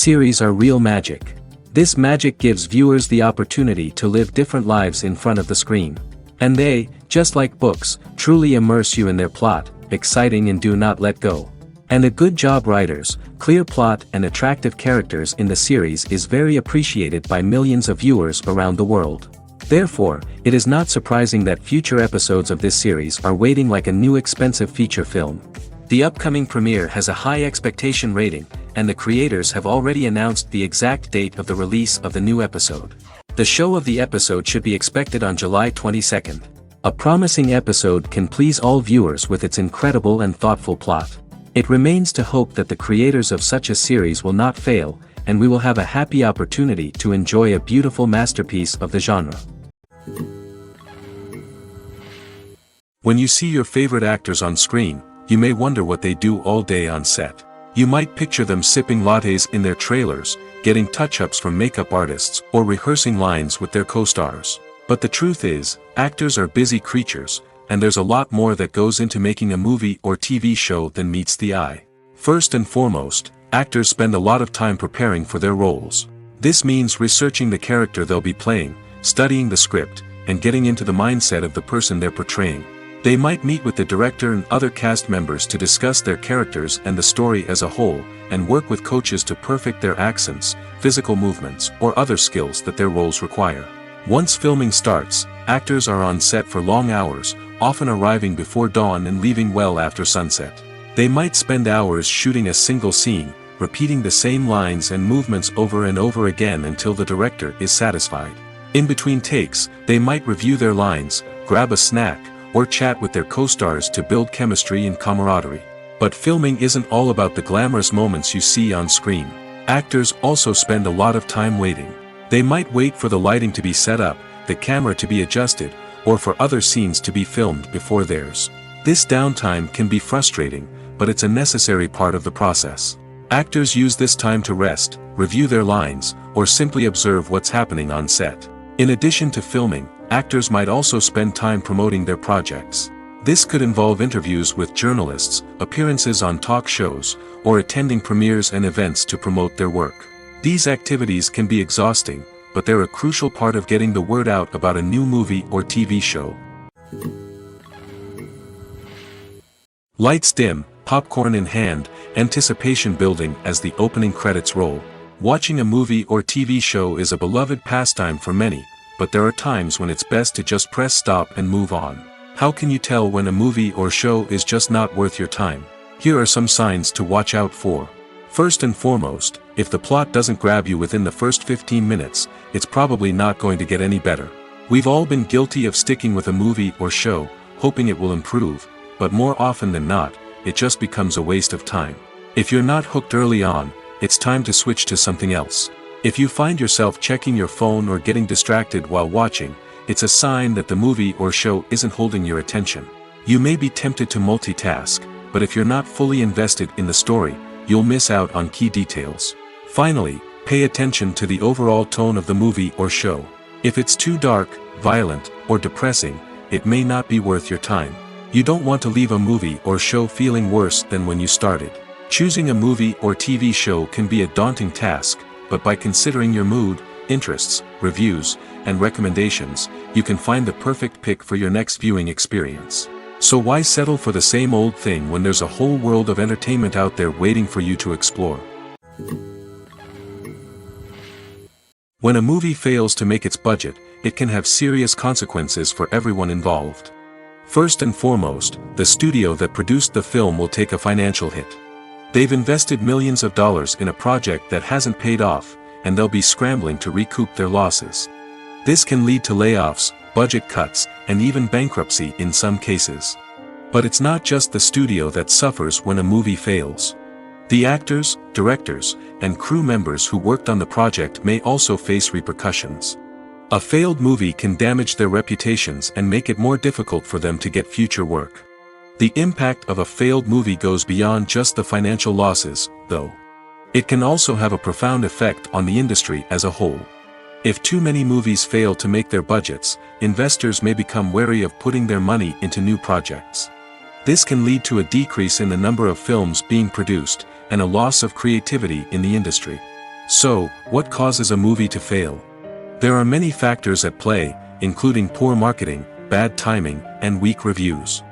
Series are real magic. This magic gives viewers the opportunity to live different lives in front of the screen. And they, just like books, truly immerse you in their plot, exciting and do not let go. And a good job writers, clear plot and attractive characters in the series is very appreciated by millions of viewers around the world. Therefore, it is not surprising that future episodes of this series are waiting like a new expensive feature film. The upcoming premiere has a high expectation rating, and the creators have already announced the exact date of the release of the new episode. The show of the episode should be expected on July 22nd. A promising episode can please all viewers with its incredible and thoughtful plot. It remains to hope that the creators of such a series will not fail, and we will have a happy opportunity to enjoy a beautiful masterpiece of the genre. When you see your favorite actors on screen, you may wonder what they do all day on set. You might picture them sipping lattes in their trailers, getting touch-ups from makeup artists, or rehearsing lines with their co-stars. But the truth is, actors are busy creatures, and there's a lot more that goes into making a movie or TV show than meets the eye. First and foremost, actors spend a lot of time preparing for their roles. This means researching the character they'll be playing, studying the script, and getting into the mindset of the person they're portraying. They might meet with the director and other cast members to discuss their characters and the story as a whole, and work with coaches to perfect their accents, physical movements, or other skills that their roles require. Once filming starts, actors are on set for long hours, often arriving before dawn and leaving well after sunset. They might spend hours shooting a single scene, repeating the same lines and movements over and over again until the director is satisfied. In between takes, they might review their lines, grab a snack, or chat with their co-stars to build chemistry and camaraderie. But filming isn't all about the glamorous moments you see on screen. Actors also spend a lot of time waiting. They might wait for the lighting to be set up, the camera to be adjusted, or for other scenes to be filmed before theirs. This downtime can be frustrating, but it's a necessary part of the process. Actors use this time to rest, review their lines, or simply observe what's happening on set. In addition to filming, actors might also spend time promoting their projects. This could involve interviews with journalists, appearances on talk shows, or attending premieres and events to promote their work. These activities can be exhausting, but they're a crucial part of getting the word out about a new movie or TV show. Lights dim, popcorn in hand, anticipation building as the opening credits roll. Watching a movie or TV show is a beloved pastime for many, but there are times when it's best to just press stop and move on. How can you tell when a movie or show is just not worth your time? Here are some signs to watch out for. First and foremost, if the plot doesn't grab you within the first 15 minutes, it's probably not going to get any better. We've all been guilty of sticking with a movie or show, hoping it will improve, but more often than not, it just becomes a waste of time. If you're not hooked early on, it's time to switch to something else. If you find yourself checking your phone or getting distracted while watching, it's a sign that the movie or show isn't holding your attention. You may be tempted to multitask, but if you're not fully invested in the story, you'll miss out on key details. Finally, pay attention to the overall tone of the movie or show. If it's too dark, violent, or depressing, it may not be worth your time. You don't want to leave a movie or show feeling worse than when you started. Choosing a movie or TV show can be a daunting task, but by considering your mood, interests, reviews, and recommendations, you can find the perfect pick for your next viewing experience. So why settle for the same old thing when there's a whole world of entertainment out there waiting for you to explore? When a movie fails to make its budget, it can have serious consequences for everyone involved. First and foremost, the studio that produced the film will take a financial hit. They've invested millions of dollars in a project that hasn't paid off, and they'll be scrambling to recoup their losses. This can lead to layoffs, budget cuts, and even bankruptcy in some cases. But it's not just the studio that suffers when a movie fails. The actors, directors, and crew members who worked on the project may also face repercussions. A failed movie can damage their reputations and make it more difficult for them to get future work. The impact of a failed movie goes beyond just the financial losses, though. It can also have a profound effect on the industry as a whole. If too many movies fail to make their budgets, investors may become wary of putting their money into new projects. This can lead to a decrease in the number of films being produced, and a loss of creativity in the industry. So, what causes a movie to fail? There are many factors at play, including poor marketing, bad timing, and weak reviews.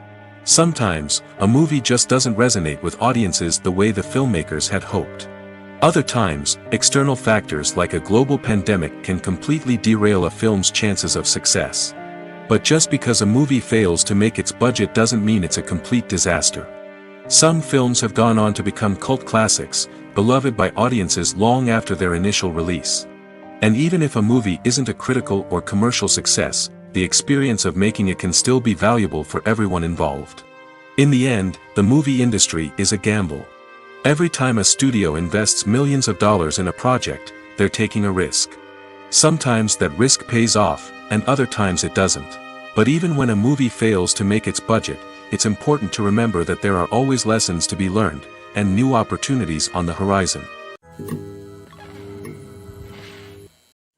Sometimes, a movie just doesn't resonate with audiences the way the filmmakers had hoped. Other times, external factors like a global pandemic can completely derail a film's chances of success. But just because a movie fails to make its budget doesn't mean it's a complete disaster. Some films have gone on to become cult classics, beloved by audiences long after their initial release. And even if a movie isn't a critical or commercial success, the experience of making it can still be valuable for everyone involved. In the end, the movie industry is a gamble. Every time a studio invests millions of dollars in a project, they're taking a risk. Sometimes that risk pays off, and other times it doesn't. But even when a movie fails to make its budget, it's important to remember that there are always lessons to be learned, and new opportunities on the horizon.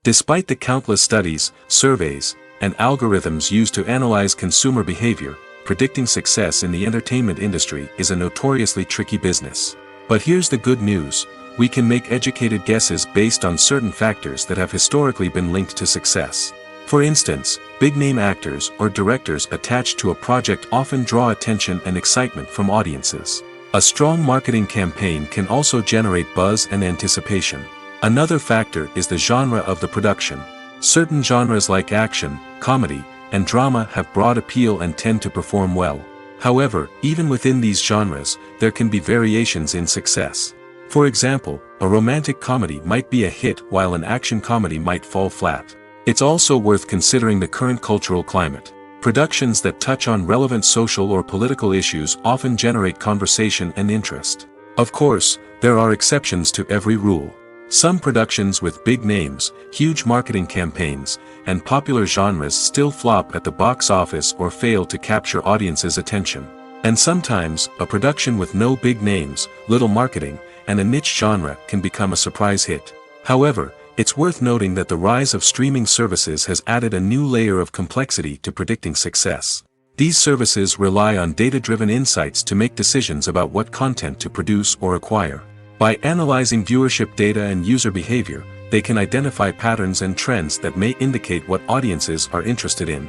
Despite the countless studies, surveys, and algorithms used to analyze consumer behavior, predicting success in the entertainment industry is a notoriously tricky business. But here's the good news: we can make educated guesses based on certain factors that have historically been linked to success. For instance, big-name actors or directors attached to a project often draw attention and excitement from audiences. A strong marketing campaign can also generate buzz and anticipation. Another factor is the genre of the production. Certain genres like action, comedy, and drama have broad appeal and tend to perform well. However, even within these genres, there can be variations in success. For example, a romantic comedy might be a hit while an action comedy might fall flat. It's also worth considering the current cultural climate. Productions that touch on relevant social or political issues often generate conversation and interest. Of course, there are exceptions to every rule. Some productions with big names, huge marketing campaigns, and popular genres still flop at the box office or fail to capture audiences' attention. And sometimes, a production with no big names, little marketing, and a niche genre can become a surprise hit. However, it's worth noting that the rise of streaming services has added a new layer of complexity to predicting success. These services rely on data-driven insights to make decisions about what content to produce or acquire. By analyzing viewership data and user behavior, they can identify patterns and trends that may indicate what audiences are interested in.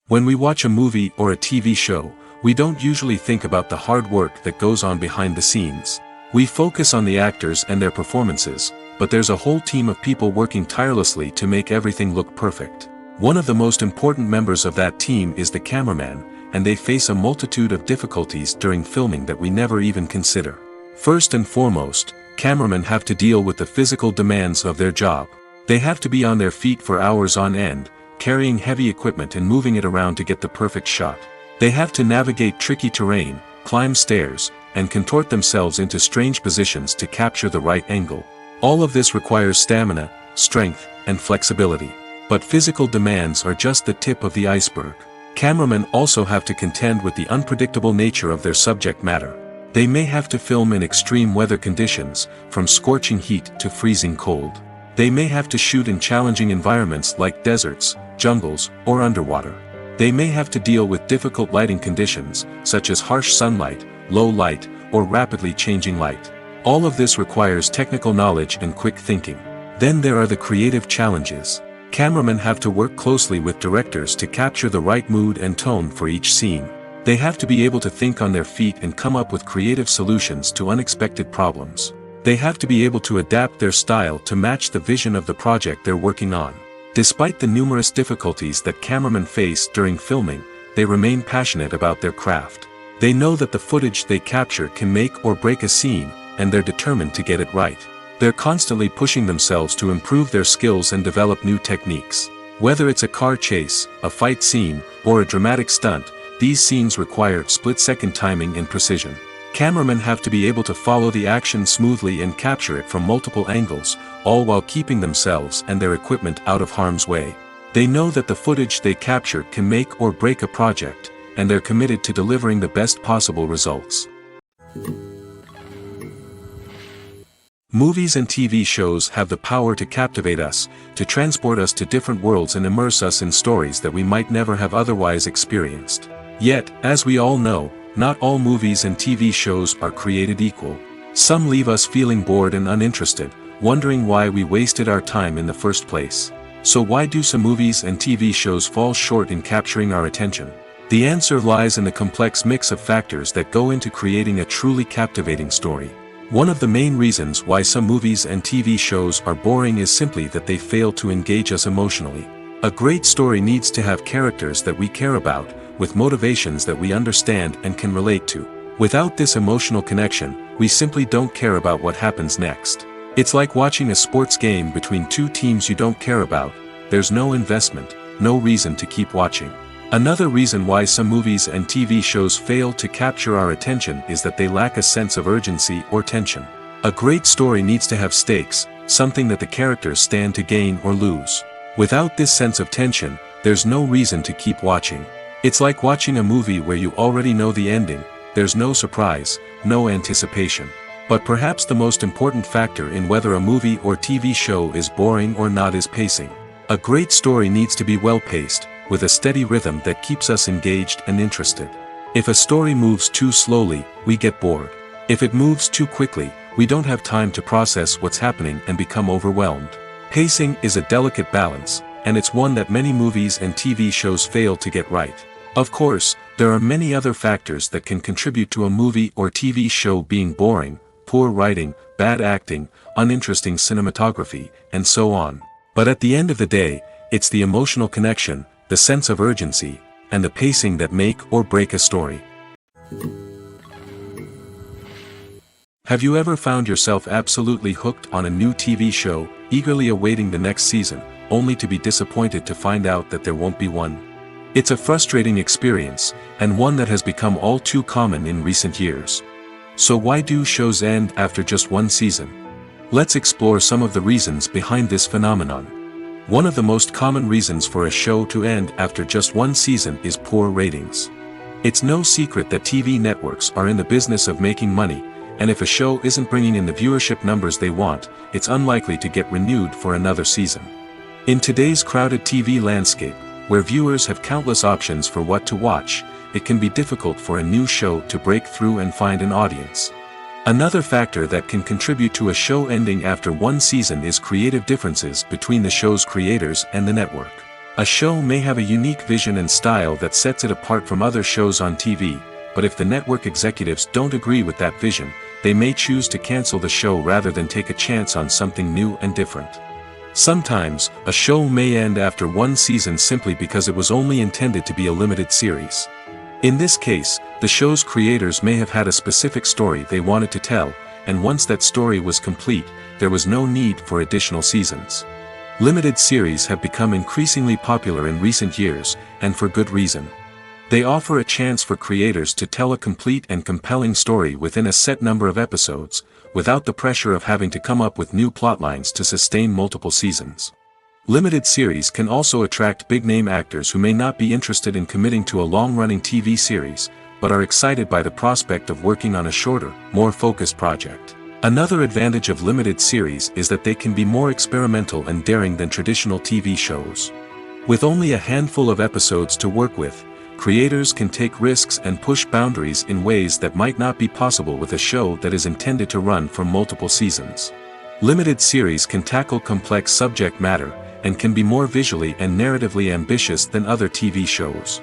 When we watch a movie or a TV show, we don't usually think about the hard work that goes on behind the scenes. We focus on the actors and their performances, but there's a whole team of people working tirelessly to make everything look perfect. One of the most important members of that team is the cameraman, and they face a multitude of difficulties during filming that we never even consider. First and foremost, cameramen have to deal with the physical demands of their job. They have to be on their feet for hours on end, carrying heavy equipment and moving it around to get the perfect shot. They have to navigate tricky terrain, climb stairs, and contort themselves into strange positions to capture the right angle. All of this requires stamina, strength, and flexibility. But physical demands are just the tip of the iceberg. Cameramen also have to contend with the unpredictable nature of their subject matter. They may have to film in extreme weather conditions, from scorching heat to freezing cold. They may have to shoot in challenging environments like deserts, jungles, or underwater. They may have to deal with difficult lighting conditions, such as harsh sunlight, low light, or rapidly changing light. All of this requires technical knowledge and quick thinking. Then there are the creative challenges. Cameramen have to work closely with directors to capture the right mood and tone for each scene. They have to be able to think on their feet and come up with creative solutions to unexpected problems. They have to be able to adapt their style to match the vision of the project they're working on. Despite the numerous difficulties that cameramen face during filming, they remain passionate about their craft. They know that the footage they capture can make or break a scene, and they're determined to get it right. They're constantly pushing themselves to improve their skills and develop new techniques. Whether it's a car chase, a fight scene, or a dramatic stunt, these scenes require split-second timing and precision. Cameramen have to be able to follow the action smoothly and capture it from multiple angles, all while keeping themselves and their equipment out of harm's way. They know that the footage they capture can make or break a project, and they're committed to delivering the best possible results. Movies and TV shows have the power to captivate us, to transport us to different worlds and immerse us in stories that we might never have otherwise experienced. Yet, as we all know, not all movies and TV shows are created equal. Some leave us feeling bored and uninterested, wondering why we wasted our time in the first place. So why do some movies and TV shows fall short in capturing our attention? The answer lies in the complex mix of factors that go into creating a truly captivating story. One of the main reasons why some movies and TV shows are boring is simply that they fail to engage us emotionally. A great story needs to have characters that we care about, with motivations that we understand and can relate to. Without this emotional connection, we simply don't care about what happens next. It's like watching a sports game between two teams you don't care about. There's no investment, no reason to keep watching. Another reason why some movies and TV shows fail to capture our attention is that they lack a sense of urgency or tension. A great story needs to have stakes, something that the characters stand to gain or lose. Without this sense of tension, there's no reason to keep watching. It's like watching a movie where you already know the ending, there's no surprise, no anticipation. But perhaps the most important factor in whether a movie or TV show is boring or not is pacing. A great story needs to be well-paced, with a steady rhythm that keeps us engaged and interested. If a story moves too slowly, we get bored. If it moves too quickly, we don't have time to process what's happening and become overwhelmed. Pacing is a delicate balance, and it's one that many movies and TV shows fail to get right. Of course, there are many other factors that can contribute to a movie or TV show being boring: poor writing, bad acting, uninteresting cinematography, and so on. But at the end of the day, it's the emotional connection, the sense of urgency, and the pacing that make or break a story. Have you ever found yourself absolutely hooked on a new TV show, eagerly awaiting the next season, only to be disappointed to find out that there won't be one? It's a frustrating experience, and one that has become all too common in recent years. So why do shows end after just one season? Let's explore some of the reasons behind this phenomenon. One of the most common reasons for a show to end after just one season is poor ratings. It's no secret that TV networks are in the business of making money, and if a show isn't bringing in the viewership numbers they want, it's unlikely to get renewed for another season. In today's crowded TV landscape, where viewers have countless options for what to watch, it can be difficult for a new show to break through and find an audience. Another factor that can contribute to a show ending after one season is creative differences between the show's creators and the network. A show may have a unique vision and style that sets it apart from other shows on TV, but if the network executives don't agree with that vision, they may choose to cancel the show rather than take a chance on something new and different. Sometimes, a show may end after one season simply because it was only intended to be a limited series. In this case, the show's creators may have had a specific story they wanted to tell, and once that story was complete, there was no need for additional seasons. Limited series have become increasingly popular in recent years, and for good reason. They offer a chance for creators to tell a complete and compelling story within a set number of episodes, without the pressure of having to come up with new plotlines to sustain multiple seasons. Limited series can also attract big-name actors who may not be interested in committing to a long-running TV series, but are excited by the prospect of working on a shorter, more focused project. Another advantage of limited series is that they can be more experimental and daring than traditional TV shows. With only a handful of episodes to work with, creators can take risks and push boundaries in ways that might not be possible with a show that is intended to run for multiple seasons. Limited series can tackle complex subject matter, and can be more visually and narratively ambitious than other TV shows.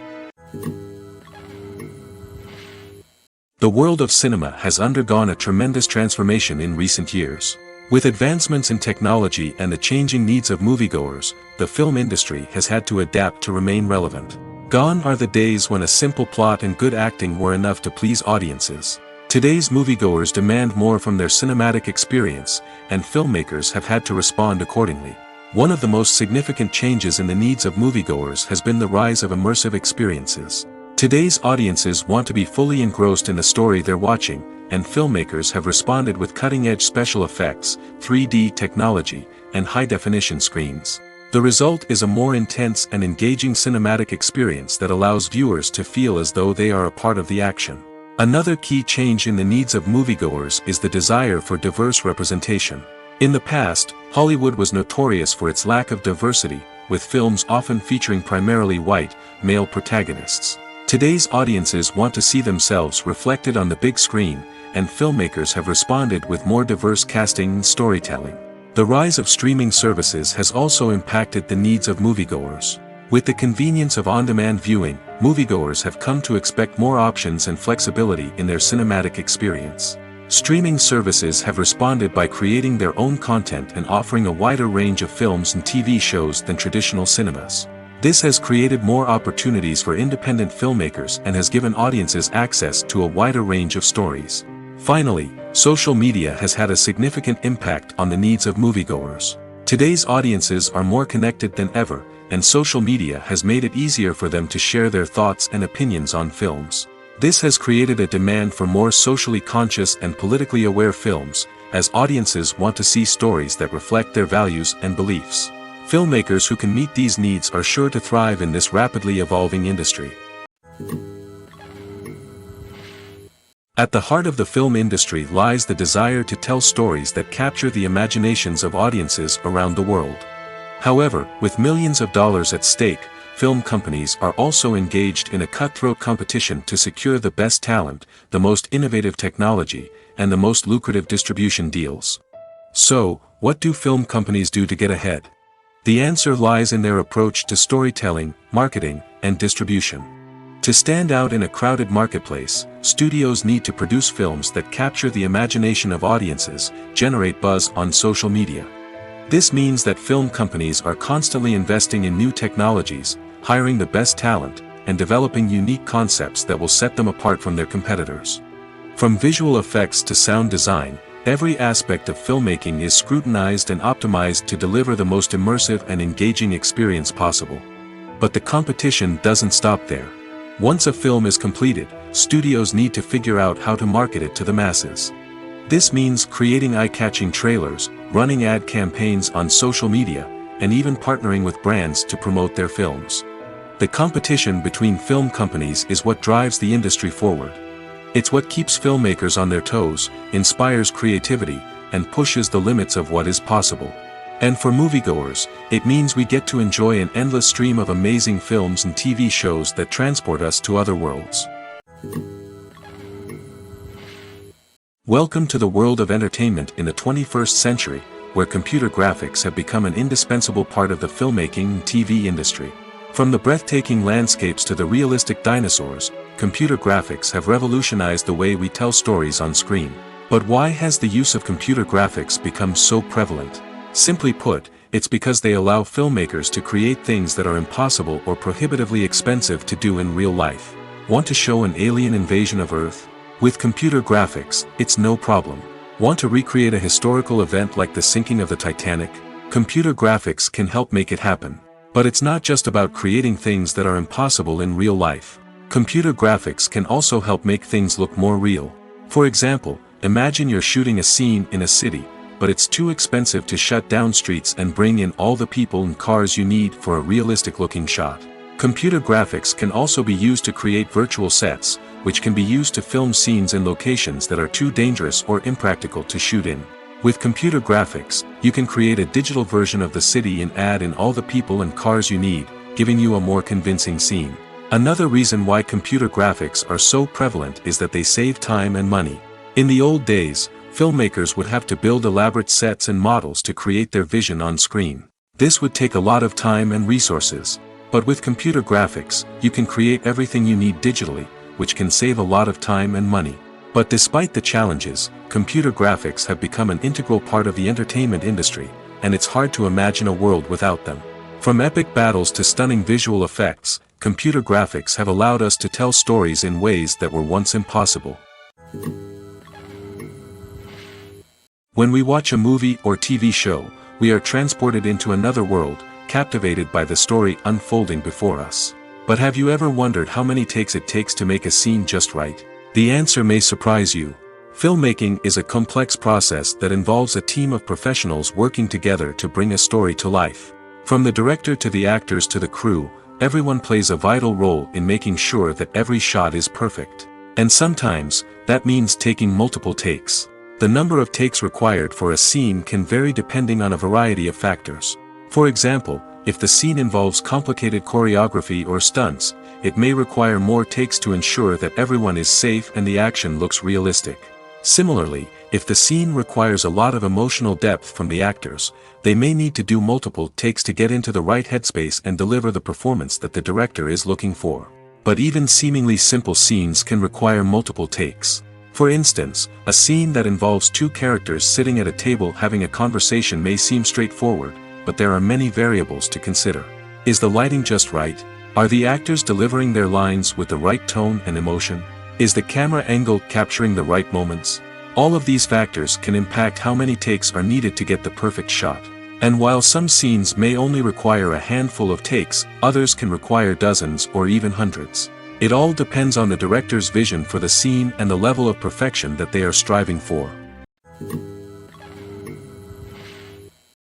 The world of cinema has undergone a tremendous transformation in recent years. With advancements in technology and the changing needs of moviegoers, the film industry has had to adapt to remain relevant. Gone are the days when a simple plot and good acting were enough to please audiences. Today's moviegoers demand more from their cinematic experience, and filmmakers have had to respond accordingly. One of the most significant changes in the needs of moviegoers has been the rise of immersive experiences. Today's audiences want to be fully engrossed in the story they're watching, and filmmakers have responded with cutting-edge special effects, 3D technology, and high-definition screens. The result is a more intense and engaging cinematic experience that allows viewers to feel as though they are a part of the action. Another key change in the needs of moviegoers is the desire for diverse representation. In the past, Hollywood was notorious for its lack of diversity, with films often featuring primarily white, male protagonists. Today's audiences want to see themselves reflected on the big screen, and filmmakers have responded with more diverse casting and storytelling. The rise of streaming services has also impacted the needs of moviegoers. With the convenience of on-demand viewing, moviegoers have come to expect more options and flexibility in their cinematic experience. Streaming services have responded by creating their own content and offering a wider range of films and TV shows than traditional cinemas. This has created more opportunities for independent filmmakers and has given audiences access to a wider range of stories. Finally, social media has had a significant impact on the needs of moviegoers. Today's audiences are more connected than ever, and social media has made it easier for them to share their thoughts and opinions on films. This has created a demand for more socially conscious and politically aware films, as audiences want to see stories that reflect their values and beliefs. Filmmakers who can meet these needs are sure to thrive in this rapidly evolving industry. At the heart of the film industry lies the desire to tell stories that capture the imaginations of audiences around the world. However, with millions of dollars at stake, film companies are also engaged in a cutthroat competition to secure the best talent, the most innovative technology, and the most lucrative distribution deals. So, what do film companies do to get ahead? The answer lies in their approach to storytelling, marketing, and distribution. To stand out in a crowded marketplace, studios need to produce films that capture the imagination of audiences, generate buzz on social media. This means that film companies are constantly investing in new technologies, hiring the best talent, and developing unique concepts that will set them apart from their competitors. From visual effects to sound design, every aspect of filmmaking is scrutinized and optimized to deliver the most immersive and engaging experience possible. But the competition doesn't stop there. Once a film is completed, studios need to figure out how to market it to the masses. This means creating eye-catching trailers, running ad campaigns on social media, and even partnering with brands to promote their films. The competition between film companies is what drives the industry forward. It's what keeps filmmakers on their toes, inspires creativity, and pushes the limits of what is possible. And for moviegoers, it means we get to enjoy an endless stream of amazing films and TV shows that transport us to other worlds. Welcome to the world of entertainment in the 21st century, where computer graphics have become an indispensable part of the filmmaking and TV industry. From the breathtaking landscapes to the realistic dinosaurs, computer graphics have revolutionized the way we tell stories on screen. But why has the use of computer graphics become so prevalent? Simply put, it's because they allow filmmakers to create things that are impossible or prohibitively expensive to do in real life. Want to show an alien invasion of Earth? With computer graphics, it's no problem. Want to recreate a historical event like the sinking of the Titanic? Computer graphics can help make it happen. But it's not just about creating things that are impossible in real life. Computer graphics can also help make things look more real. For example, imagine you're shooting a scene in a city, but it's too expensive to shut down streets and bring in all the people and cars you need for a realistic-looking shot. Computer graphics can also be used to create virtual sets, which can be used to film scenes in locations that are too dangerous or impractical to shoot in. With computer graphics, you can create a digital version of the city and add in all the people and cars you need, giving you a more convincing scene. Another reason why computer graphics are so prevalent is that they save time and money. In the old days, filmmakers would have to build elaborate sets and models to create their vision on screen. This would take a lot of time and resources. But with computer graphics, you can create everything you need digitally, which can save a lot of time and money. But despite the challenges, computer graphics have become an integral part of the entertainment industry, and it's hard to imagine a world without them. From epic battles to stunning visual effects, computer graphics have allowed us to tell stories in ways that were once impossible. When we watch a movie or TV show, we are transported into another world, captivated by the story unfolding before us. But have you ever wondered how many takes it takes to make a scene just right? The answer may surprise you. Filmmaking is a complex process that involves a team of professionals working together to bring a story to life. From the director to the actors to the crew, everyone plays a vital role in making sure that every shot is perfect. And sometimes, that means taking multiple takes. The number of takes required for a scene can vary depending on a variety of factors. For example, if the scene involves complicated choreography or stunts, it may require more takes to ensure that everyone is safe and the action looks realistic. Similarly, if the scene requires a lot of emotional depth from the actors, they may need to do multiple takes to get into the right headspace and deliver the performance that the director is looking for. But even seemingly simple scenes can require multiple takes. For instance, a scene that involves two characters sitting at a table having a conversation may seem straightforward, but there are many variables to consider. Is the lighting just right? Are the actors delivering their lines with the right tone and emotion? Is the camera angle capturing the right moments? All of these factors can impact how many takes are needed to get the perfect shot. And while some scenes may only require a handful of takes, others can require dozens or even hundreds. It all depends on the director's vision for the scene and the level of perfection that they are striving for.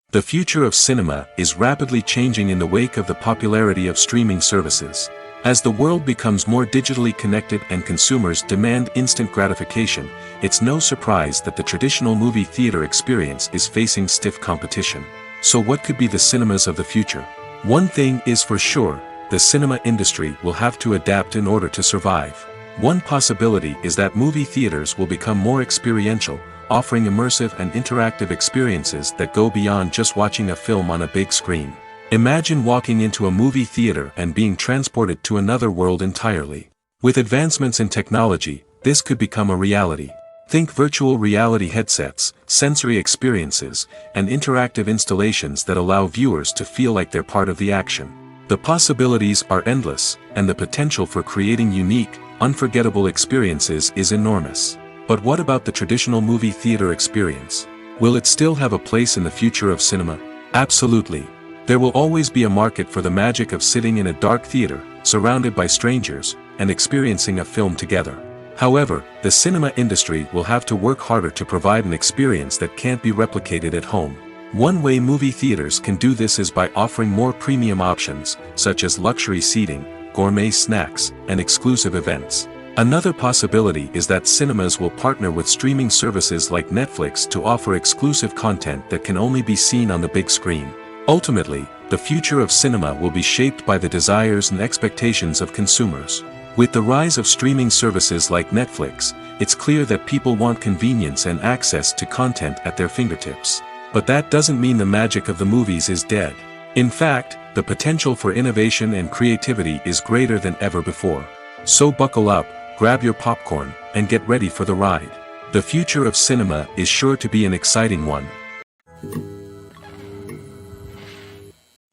The future of cinema is rapidly changing in the wake of the popularity of streaming services. As the world becomes more digitally connected and consumers demand instant gratification, it's no surprise that the traditional movie theater experience is facing stiff competition. So what could be the cinemas of the future? One thing is for sure, the cinema industry will have to adapt in order to survive. One possibility is that movie theaters will become more experiential, offering immersive and interactive experiences that go beyond just watching a film on a big screen. Imagine walking into a movie theater and being transported to another world entirely. With advancements in technology, this could become a reality. Think virtual reality headsets, sensory experiences, and interactive installations that allow viewers to feel like they're part of the action. The possibilities are endless, and the potential for creating unique, unforgettable experiences is enormous. But what about the traditional movie theater experience? Will it still have a place in the future of cinema? Absolutely. There will always be a market for the magic of sitting in a dark theater, surrounded by strangers, and experiencing a film together. However, the cinema industry will have to work harder to provide an experience that can't be replicated at home. One way movie theaters can do this is by offering more premium options, such as luxury seating, gourmet snacks, and exclusive events. Another possibility is that cinemas will partner with streaming services like Netflix to offer exclusive content that can only be seen on the big screen. Ultimately, the future of cinema will be shaped by the desires and expectations of consumers. With the rise of streaming services like Netflix, it's clear that people want convenience and access to content at their fingertips. But that doesn't mean the magic of the movies is dead. In fact, the potential for innovation and creativity is greater than ever before. So buckle up, grab your popcorn, and get ready for the ride. The future of cinema is sure to be an exciting one.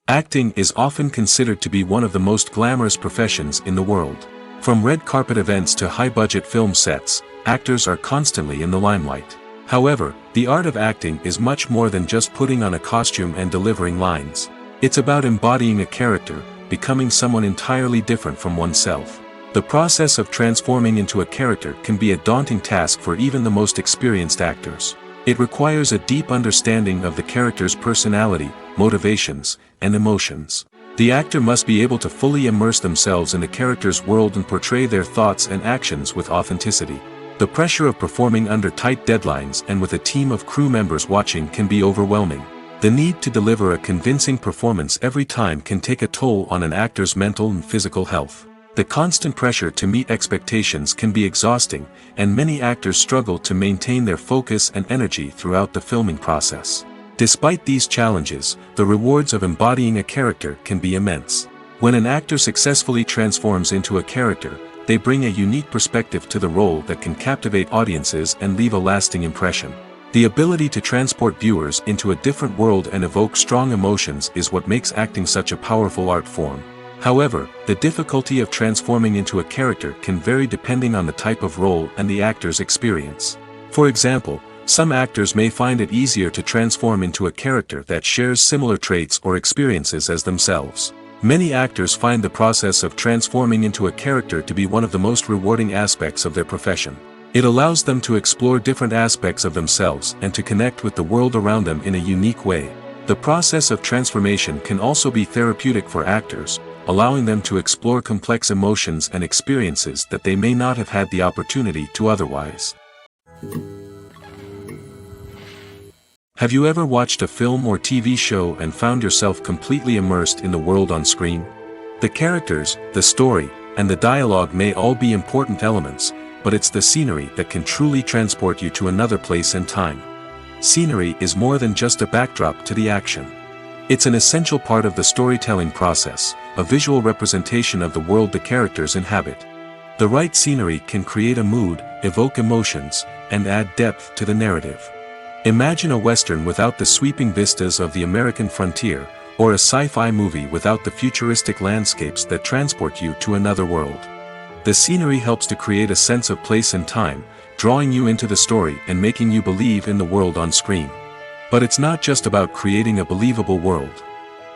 Acting is often considered to be one of the most glamorous professions in the world. From red carpet events to high-budget film sets, actors are constantly in the limelight. However, the art of acting is much more than just putting on a costume and delivering lines. It's about embodying a character, becoming someone entirely different from oneself. The process of transforming into a character can be a daunting task for even the most experienced actors. It requires a deep understanding of the character's personality, motivations, and emotions. The actor must be able to fully immerse themselves in the character's world and portray their thoughts and actions with authenticity. The pressure of performing under tight deadlines and with a team of crew members watching can be overwhelming. The need to deliver a convincing performance every time can take a toll on an actor's mental and physical health. The constant pressure to meet expectations can be exhausting, and many actors struggle to maintain their focus and energy throughout the filming process. Despite these challenges, the rewards of embodying a character can be immense. When an actor successfully transforms into a character, they bring a unique perspective to the role that can captivate audiences and leave a lasting impression. The ability to transport viewers into a different world and evoke strong emotions is what makes acting such a powerful art form. However, the difficulty of transforming into a character can vary depending on the type of role and the actor's experience. For example, some actors may find it easier to transform into a character that shares similar traits or experiences as themselves. Many actors find the process of transforming into a character to be one of the most rewarding aspects of their profession. It allows them to explore different aspects of themselves and to connect with the world around them in a unique way. The process of transformation can also be therapeutic for actors, allowing them to explore complex emotions and experiences that they may not have had the opportunity to otherwise. Have you ever watched a film or TV show and found yourself completely immersed in the world on screen? The characters, the story, and the dialogue may all be important elements, but it's the scenery that can truly transport you to another place and time. Scenery is more than just a backdrop to the action. It's an essential part of the storytelling process, a visual representation of the world the characters inhabit. The right scenery can create a mood, evoke emotions, and add depth to the narrative. Imagine a Western without the sweeping vistas of the American frontier, or a sci-fi movie without the futuristic landscapes that transport you to another world. The scenery helps to create a sense of place and time, drawing you into the story and making you believe in the world on screen. But it's not just about creating a believable world.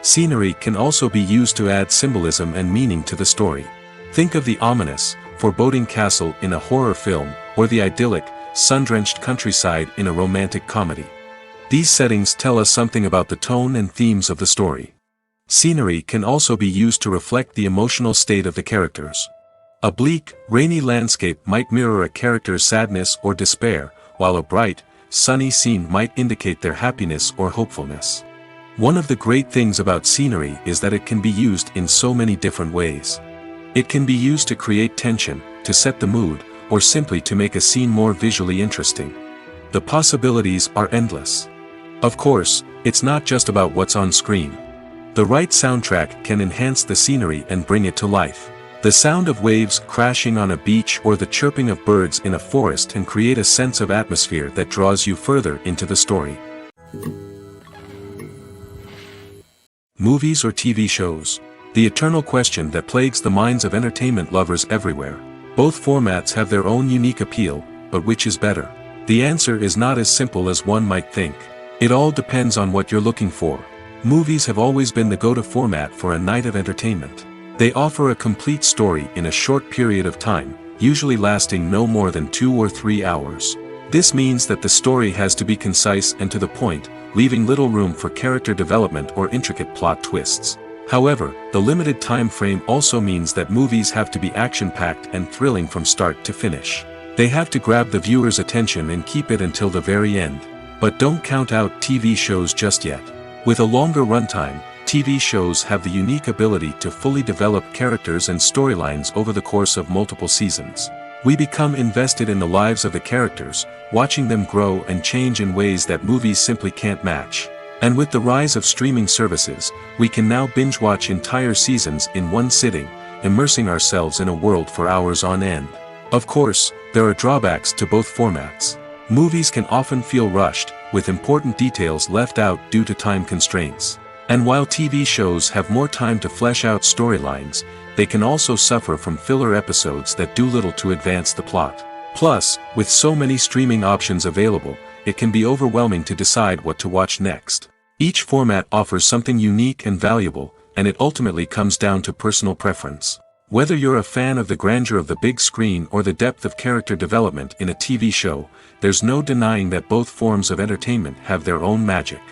Scenery can also be used to add symbolism and meaning to the story. Think of the ominous, foreboding castle in a horror film, or the idyllic, sun-drenched countryside in a romantic comedy. These settings tell us something about the tone and themes of the story. Scenery can also be used to reflect the emotional state of the characters. A bleak, rainy landscape might mirror a character's sadness or despair, while a bright, sunny scene might indicate their happiness or hopefulness. One of the great things about scenery is that it can be used in so many different ways. It can be used to create tension, to set the mood, or simply to make a scene more visually interesting. The possibilities are endless. Of course, it's not just about what's on screen. The right soundtrack can enhance the scenery and bring it to life. The sound of waves crashing on a beach or the chirping of birds in a forest can create a sense of atmosphere that draws you further into the story. Movies or TV shows? The eternal question that plagues the minds of entertainment lovers everywhere. Both formats have their own unique appeal, but which is better? The answer is not as simple as one might think. It all depends on what you're looking for. Movies have always been the go-to format for a night of entertainment. They offer a complete story in a short period of time, usually lasting no more than 2 or 3 hours. This means that the story has to be concise and to the point, leaving little room for character development or intricate plot twists. However, the limited time frame also means that movies have to be action-packed and thrilling from start to finish. They have to grab the viewer's attention and keep it until the very end. But don't count out TV shows just yet. With a longer runtime, TV shows have the unique ability to fully develop characters and storylines over the course of multiple seasons. We become invested in the lives of the characters, watching them grow and change in ways that movies simply can't match. And with the rise of streaming services, we can now binge-watch entire seasons in one sitting, immersing ourselves in a world for hours on end. Of course, there are drawbacks to both formats. Movies can often feel rushed, with important details left out due to time constraints. And while TV shows have more time to flesh out storylines, they can also suffer from filler episodes that do little to advance the plot. Plus, with so many streaming options available, it can be overwhelming to decide what to watch next. Each format offers something unique and valuable, and it ultimately comes down to personal preference. Whether you're a fan of the grandeur of the big screen or the depth of character development in a TV show, there's no denying that both forms of entertainment have their own magic.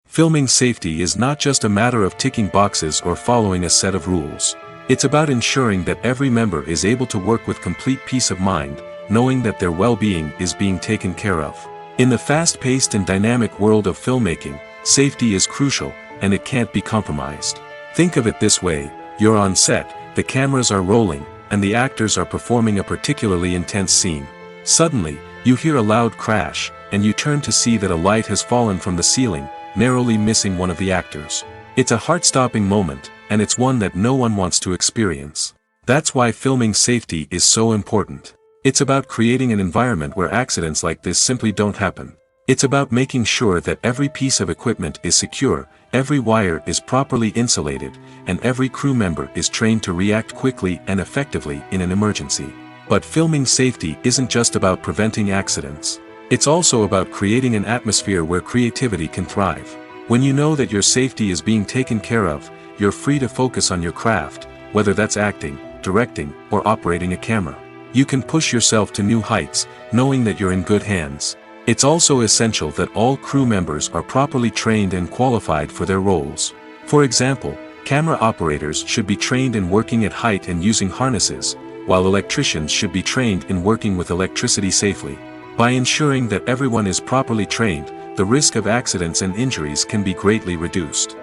Filming safety is not just a matter of ticking boxes or following a set of rules. It's about ensuring that every member is able to work with complete peace of mind, knowing that their well-being is being taken care of. In the fast-paced and dynamic world of filmmaking, safety is crucial, and it can't be compromised. Think of it this way: you're on set, the cameras are rolling, and the actors are performing a particularly intense scene. Suddenly, you hear a loud crash, and you turn to see that a light has fallen from the ceiling, narrowly missing one of the actors. It's a heart-stopping moment, and it's one that no one wants to experience. That's why filming safety is so important. It's about creating an environment where accidents like this simply don't happen. It's about making sure that every piece of equipment is secure, every wire is properly insulated, and every crew member is trained to react quickly and effectively in an emergency. But filming safety isn't just about preventing accidents. It's also about creating an atmosphere where creativity can thrive. When you know that your safety is being taken care of, you're free to focus on your craft, whether that's acting, directing, or operating a camera. You can push yourself to new heights, knowing that you're in good hands. It's also essential that all crew members are properly trained and qualified for their roles. For example, camera operators should be trained in working at height and using harnesses, while electricians should be trained in working with electricity safely. By ensuring that everyone is properly trained, the risk of accidents and injuries can be greatly reduced.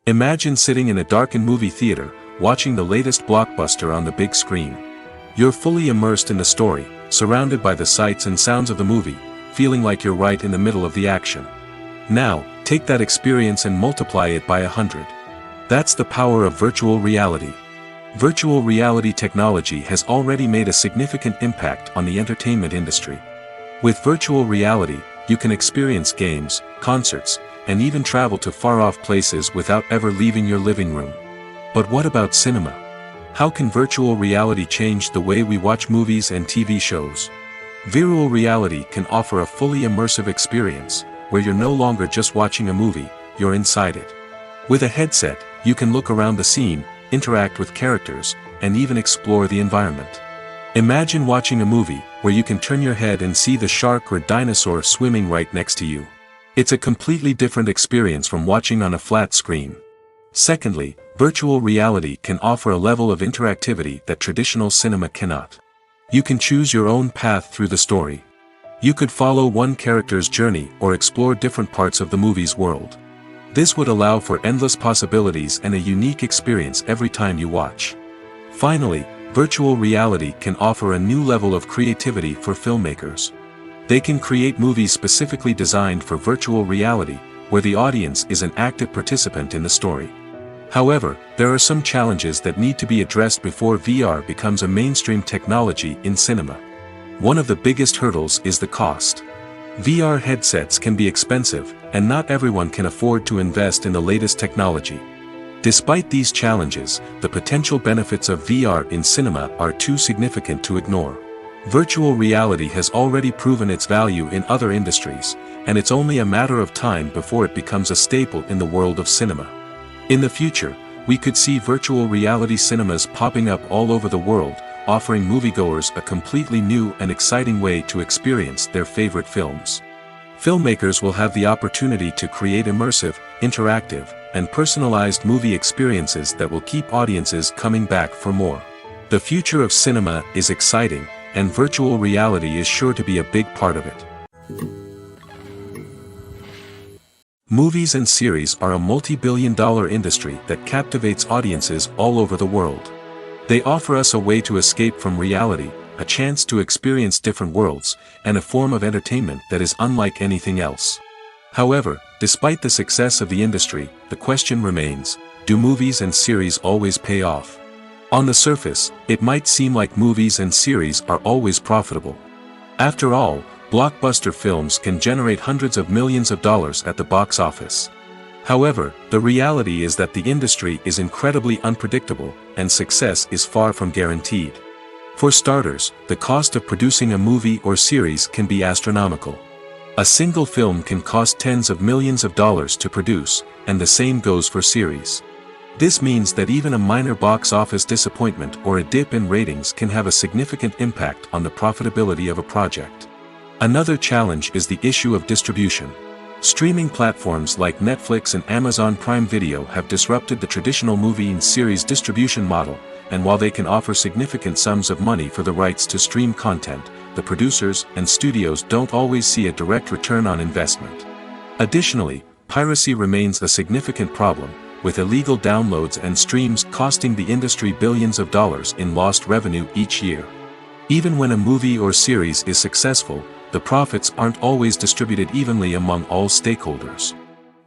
Imagine sitting in a darkened movie theater, watching the latest blockbuster on the big screen. You're fully immersed in the story, surrounded by the sights and sounds of the movie, feeling like you're right in the middle of the action. Now, take that experience and multiply it by 100. That's the power of virtual reality. Virtual reality technology has already made a significant impact on the entertainment industry. With virtual reality, you can experience games, concerts, and even travel to far-off places without ever leaving your living room. But what about cinema? How can virtual reality change the way we watch movies and TV shows? Virtual reality can offer a fully immersive experience, where you're no longer just watching a movie, you're inside it. With a headset, you can look around the scene, interact with characters, and even explore the environment. Imagine watching a movie where you can turn your head and see the shark or dinosaur swimming right next to you. It's a completely different experience from watching on a flat screen. Secondly, virtual reality can offer a level of interactivity that traditional cinema cannot. You can choose your own path through the story. You could follow one character's journey or explore different parts of the movie's world. This would allow for endless possibilities and a unique experience every time you watch. Finally, virtual reality can offer a new level of creativity for filmmakers. They can create movies specifically designed for virtual reality, where the audience is an active participant in the story. However, there are some challenges that need to be addressed before VR becomes a mainstream technology in cinema. One of the biggest hurdles is the cost. VR headsets can be expensive, and not everyone can afford to invest in the latest technology. Despite these challenges, the potential benefits of VR in cinema are too significant to ignore. Virtual reality has already proven its value in other industries, and it's only a matter of time before it becomes a staple in the world of cinema. In the future, we could see virtual reality cinemas popping up all over the world, offering moviegoers a completely new and exciting way to experience their favorite films. Filmmakers will have the opportunity to create immersive, interactive, and personalized movie experiences that will keep audiences coming back for more. The future of cinema is exciting, and virtual reality is sure to be a big part of it. Movies and series are a multi-billion-dollar industry that captivates audiences all over the world. They offer us a way to escape from reality, a chance to experience different worlds, and a form of entertainment that is unlike anything else. However, despite the success of the industry, the question remains, do movies and series always pay off? On the surface, it might seem like movies and series are always profitable. After all, blockbuster films can generate hundreds of millions of dollars at the box office. However, the reality is that the industry is incredibly unpredictable, and success is far from guaranteed. For starters, the cost of producing a movie or series can be astronomical. A single film can cost tens of millions of dollars to produce, and the same goes for series. This means that even a minor box office disappointment or a dip in ratings can have a significant impact on the profitability of a project. Another challenge is the issue of distribution. Streaming platforms like Netflix and Amazon Prime Video have disrupted the traditional movie and series distribution model, and while they can offer significant sums of money for the rights to stream content, the producers and studios don't always see a direct return on investment. Additionally, piracy remains a significant problem, with illegal downloads and streams costing the industry billions of dollars in lost revenue each year. Even when a movie or series is successful, the profits aren't always distributed evenly among all stakeholders.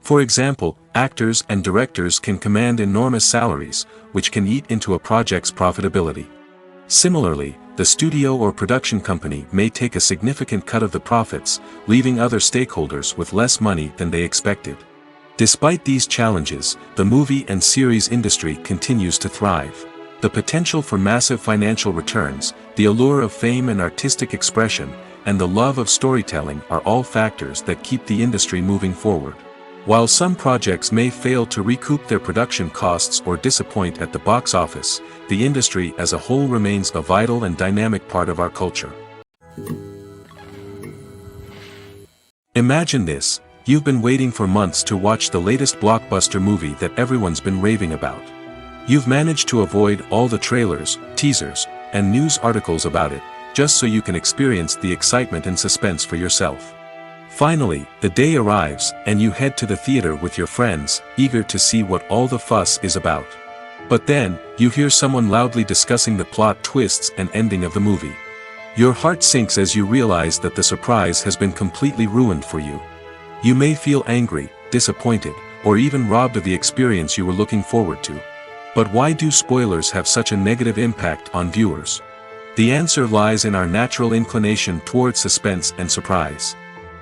For example, actors and directors can command enormous salaries, which can eat into a project's profitability. Similarly, the studio or production company may take a significant cut of the profits, leaving other stakeholders with less money than they expected. Despite these challenges, the movie and series industry continues to thrive. The potential for massive financial returns, the allure of fame and artistic expression, and the love of storytelling are all factors that keep the industry moving forward. While some projects may fail to recoup their production costs or disappoint at the box office, the industry as a whole remains a vital and dynamic part of our culture. Imagine this: you've been waiting for months to watch the latest blockbuster movie that everyone's been raving about. You've managed to avoid all the trailers, teasers, and news articles about it, just so you can experience the excitement and suspense for yourself. Finally, the day arrives, and you head to the theater with your friends, eager to see what all the fuss is about. But then, you hear someone loudly discussing the plot twists and ending of the movie. Your heart sinks as you realize that the surprise has been completely ruined for you. You may feel angry, disappointed, or even robbed of the experience you were looking forward to. But why do spoilers have such a negative impact on viewers? The answer lies in our natural inclination towards suspense and surprise.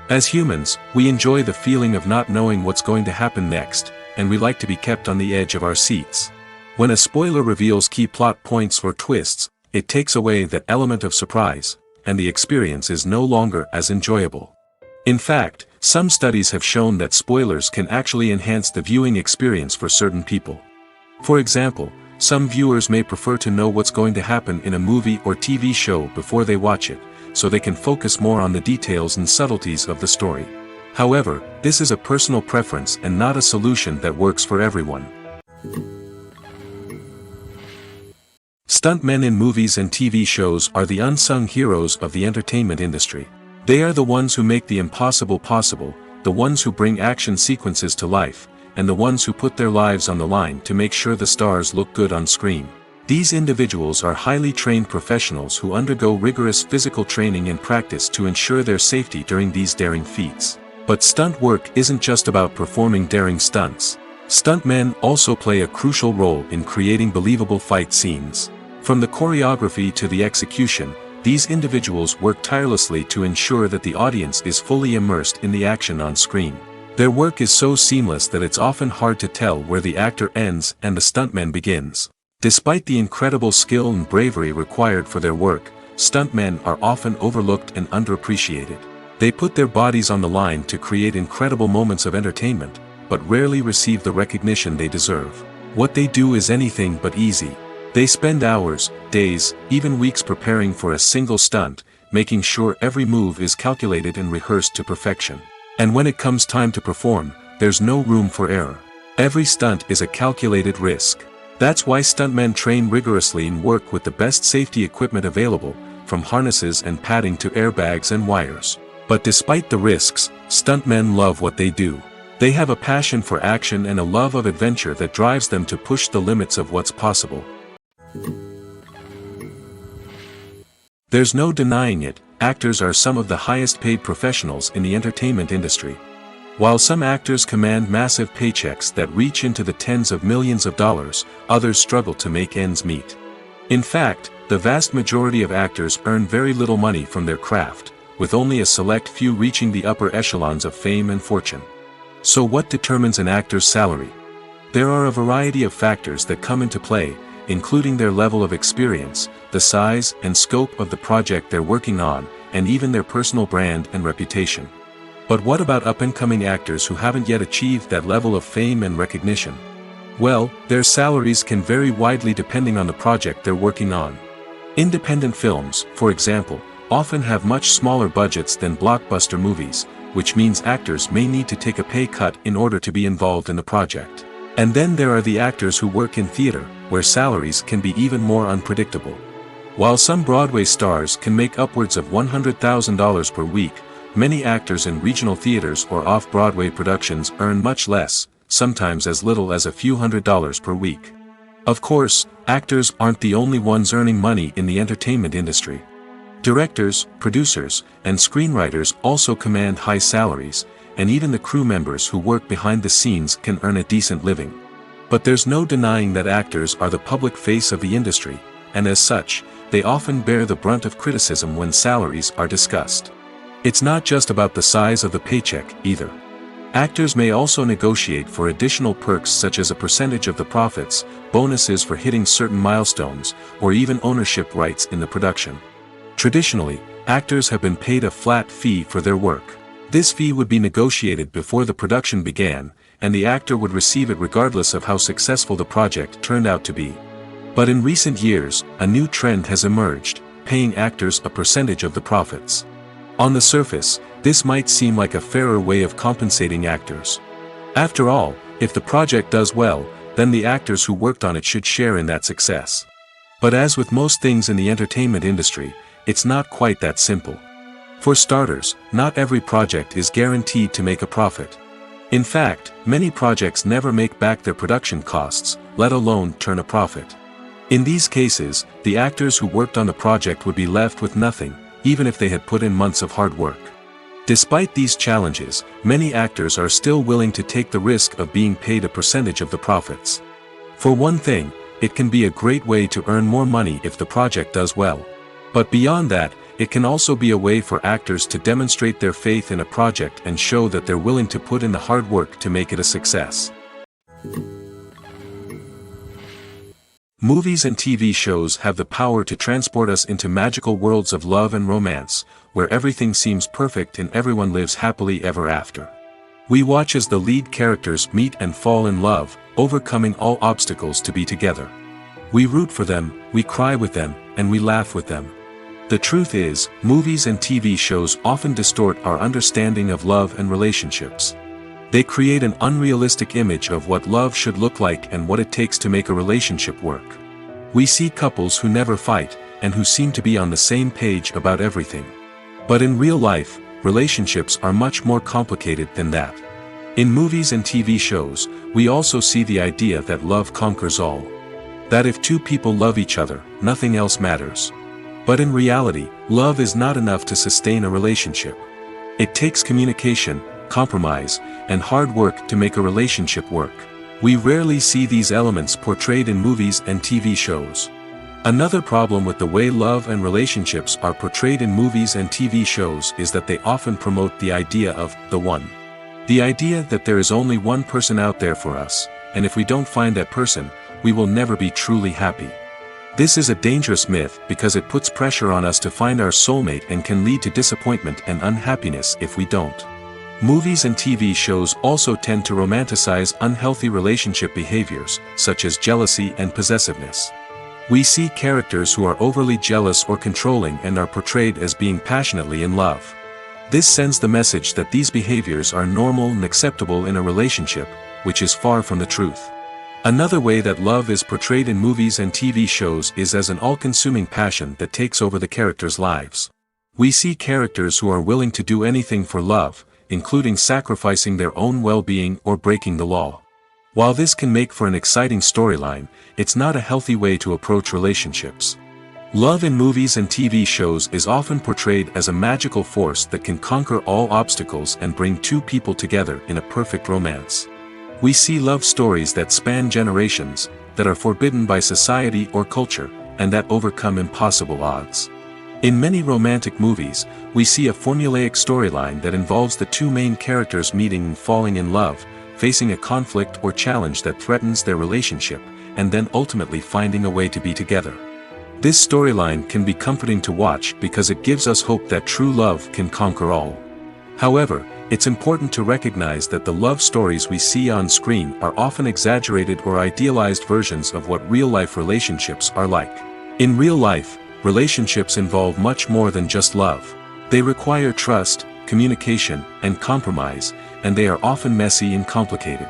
As humans, we enjoy the feeling of not knowing what's going to happen next, and we like to be kept on the edge of our seats. When a spoiler reveals key plot points or twists, it takes away that element of surprise, and the experience is no longer as enjoyable. In fact, some studies have shown that spoilers can actually enhance the viewing experience for certain people. For example, some viewers may prefer to know what's going to happen in a movie or TV show before they watch it, so they can focus more on the details and subtleties of the story. However, this is a personal preference and not a solution that works for everyone. Stuntmen in movies and TV shows are the unsung heroes of the entertainment industry. They are the ones who make the impossible possible, the ones who bring action sequences to life, and the ones who put their lives on the line to make sure the stars look good on screen. These individuals are highly trained professionals who undergo rigorous physical training and practice to ensure their safety during these daring feats. But stunt work isn't just about performing daring stunts. Stuntmen also play a crucial role in creating believable fight scenes. From the choreography to the execution, these individuals work tirelessly to ensure that the audience is fully immersed in the action on screen. Their work is so seamless that it's often hard to tell where the actor ends and the stuntman begins. Despite the incredible skill and bravery required for their work, stuntmen are often overlooked and underappreciated. They put their bodies on the line to create incredible moments of entertainment, but rarely receive the recognition they deserve. What they do is anything but easy. They spend hours, days, even weeks preparing for a single stunt, making sure every move is calculated and rehearsed to perfection. And when it comes time to perform, there's no room for error. Every stunt is a calculated risk. That's why stuntmen train rigorously and work with the best safety equipment available, from harnesses and padding to airbags and wires. But despite the risks, stuntmen love what they do. They have a passion for action and a love of adventure that drives them to push the limits of what's possible. There's no denying it, actors are some of the highest paid professionals in the entertainment industry. While some actors command massive paychecks that reach into the tens of millions of dollars, others struggle to make ends meet. In fact, the vast majority of actors earn very little money from their craft, with only a select few reaching the upper echelons of fame and fortune. So what determines an actor's salary? There are a variety of factors that come into play, including their level of experience, the size and scope of the project they're working on, and even their personal brand and reputation. But what about up-and-coming actors who haven't yet achieved that level of fame and recognition? Well, their salaries can vary widely depending on the project they're working on. Independent films, for example, often have much smaller budgets than blockbuster movies, which means actors may need to take a pay cut in order to be involved in the project. And then there are the actors who work in theater, where salaries can be even more unpredictable. While some Broadway stars can make upwards of $100,000 per week, many actors in regional theaters or off-Broadway productions earn much less, sometimes as little as a few $100s per week. Of course, actors aren't the only ones earning money in the entertainment industry. Directors, producers, and screenwriters also command high salaries, and even the crew members who work behind the scenes can earn a decent living. But there's no denying that actors are the public face of the industry, and as such, they often bear the brunt of criticism when salaries are discussed. It's not just about the size of the paycheck, either. Actors may also negotiate for additional perks such as a percentage of the profits, bonuses for hitting certain milestones, or even ownership rights in the production. Traditionally, actors have been paid a flat fee for their work. This fee would be negotiated before the production began, and the actor would receive it regardless of how successful the project turned out to be. But in recent years, a new trend has emerged, paying actors a percentage of the profits. On the surface, this might seem like a fairer way of compensating actors. After all, if the project does well, then the actors who worked on it should share in that success. But as with most things in the entertainment industry, it's not quite that simple. For starters, not every project is guaranteed to make a profit. In fact, many projects never make back their production costs, let alone turn a profit. In these cases, the actors who worked on the project would be left with nothing, even if they had put in months of hard work. Despite these challenges, many actors are still willing to take the risk of being paid a percentage of the profits. For one thing, it can be a great way to earn more money if the project does well. But beyond that, it can also be a way for actors to demonstrate their faith in a project and show that they're willing to put in the hard work to make it a success. Movies and TV shows have the power to transport us into magical worlds of love and romance, where everything seems perfect and everyone lives happily ever after. We watch as the lead characters meet and fall in love, overcoming all obstacles to be together. We root for them, we cry with them, and we laugh with them. The truth is, movies and TV shows often distort our understanding of love and relationships. They create an unrealistic image of what love should look like and what it takes to make a relationship work. We see couples who never fight, and who seem to be on the same page about everything. But in real life, relationships are much more complicated than that. In movies and TV shows, we also see the idea that love conquers all. That if two people love each other, nothing else matters. But in reality, love is not enough to sustain a relationship. It takes communication, compromise, and hard work to make a relationship work. We rarely see these elements portrayed in movies and TV shows. Another problem with the way love and relationships are portrayed in movies and TV shows is that they often promote the idea of the one. The idea that there is only one person out there for us, and if we don't find that person, we will never be truly happy. This is a dangerous myth because it puts pressure on us to find our soulmate and can lead to disappointment and unhappiness if we don't. Movies and TV shows also tend to romanticize unhealthy relationship behaviors, such as jealousy and possessiveness. We see characters who are overly jealous or controlling and are portrayed as being passionately in love. This sends the message that these behaviors are normal and acceptable in a relationship, which is far from the truth. Another way that love is portrayed in movies and TV shows is as an all-consuming passion that takes over the characters' lives. We see characters who are willing to do anything for love, including sacrificing their own well-being or breaking the law. While this can make for an exciting storyline, it's not a healthy way to approach relationships. Love in movies and TV shows is often portrayed as a magical force that can conquer all obstacles and bring two people together in a perfect romance. We see love stories that span generations, that are forbidden by society or culture, and that overcome impossible odds. In many romantic movies, we see a formulaic storyline that involves the two main characters meeting and falling in love, facing a conflict or challenge that threatens their relationship, and then ultimately finding a way to be together. This storyline can be comforting to watch because it gives us hope that true love can conquer all. However, it's important to recognize that the love stories we see on screen are often exaggerated or idealized versions of what real-life relationships are like. In real life, relationships involve much more than just love. They require trust, communication, and compromise, and they are often messy and complicated.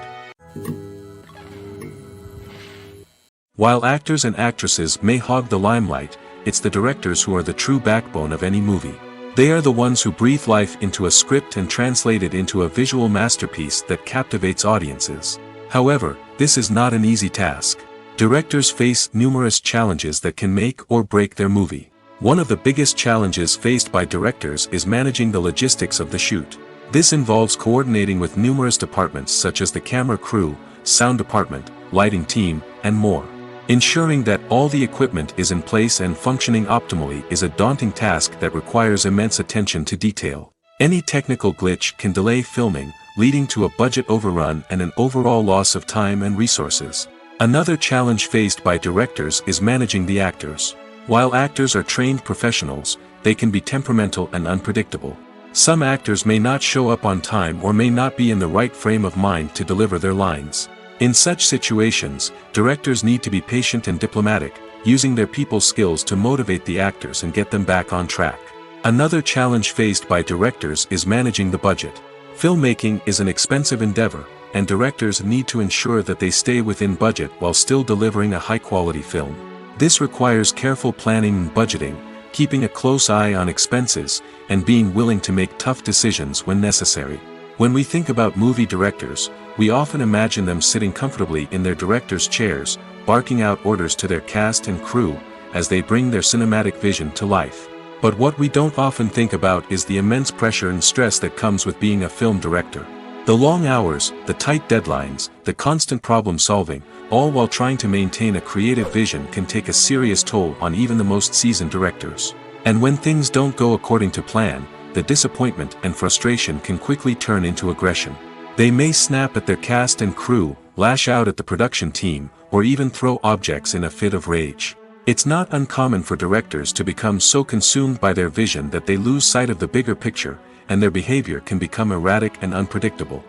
While actors and actresses may hog the limelight, it's the directors who are the true backbone of any movie. They are the ones who breathe life into a script and translate it into a visual masterpiece that captivates audiences. However, this is not an easy task. Directors face numerous challenges that can make or break their movie. One of the biggest challenges faced by directors is managing the logistics of the shoot. This involves coordinating with numerous departments such as the camera crew, sound department, lighting team, and more. Ensuring that all the equipment is in place and functioning optimally is a daunting task that requires immense attention to detail. Any technical glitch can delay filming, leading to a budget overrun and an overall loss of time and resources. Another challenge faced by directors is managing the actors. While actors are trained professionals, they can be temperamental and unpredictable. Some actors may not show up on time or may not be in the right frame of mind to deliver their lines. In such situations, directors need to be patient and diplomatic, using their people skills to motivate the actors and get them back on track. Another challenge faced by directors is managing the budget. Filmmaking is an expensive endeavor, and directors need to ensure that they stay within budget while still delivering a high-quality film. This requires careful planning and budgeting, keeping a close eye on expenses, and being willing to make tough decisions when necessary. When we think about movie directors, we often imagine them sitting comfortably in their director's chairs, barking out orders to their cast and crew, as they bring their cinematic vision to life. But what we don't often think about is the immense pressure and stress that comes with being a film director. The long hours, the tight deadlines, the constant problem solving, all while trying to maintain a creative vision can take a serious toll on even the most seasoned directors. And when things don't go according to plan, the disappointment and frustration can quickly turn into aggression. They may snap at their cast and crew, lash out at the production team, or even throw objects in a fit of rage. It's not uncommon for directors to become so consumed by their vision that they lose sight of the bigger picture, and their behavior can become erratic and unpredictable.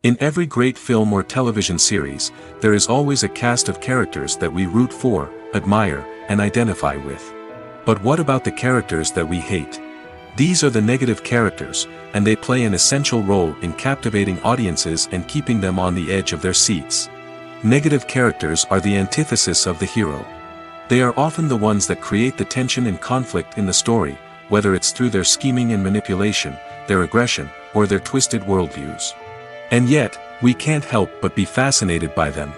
In every great film or television series, there is always a cast of characters that we root for, admire, and identify with. But what about the characters that we hate? These are the negative characters, and they play an essential role in captivating audiences and keeping them on the edge of their seats. Negative characters are the antithesis of the hero. They are often the ones that create the tension and conflict in the story, whether it's through their scheming and manipulation, their aggression, or their twisted worldviews. And yet, we can't help but be fascinated by them.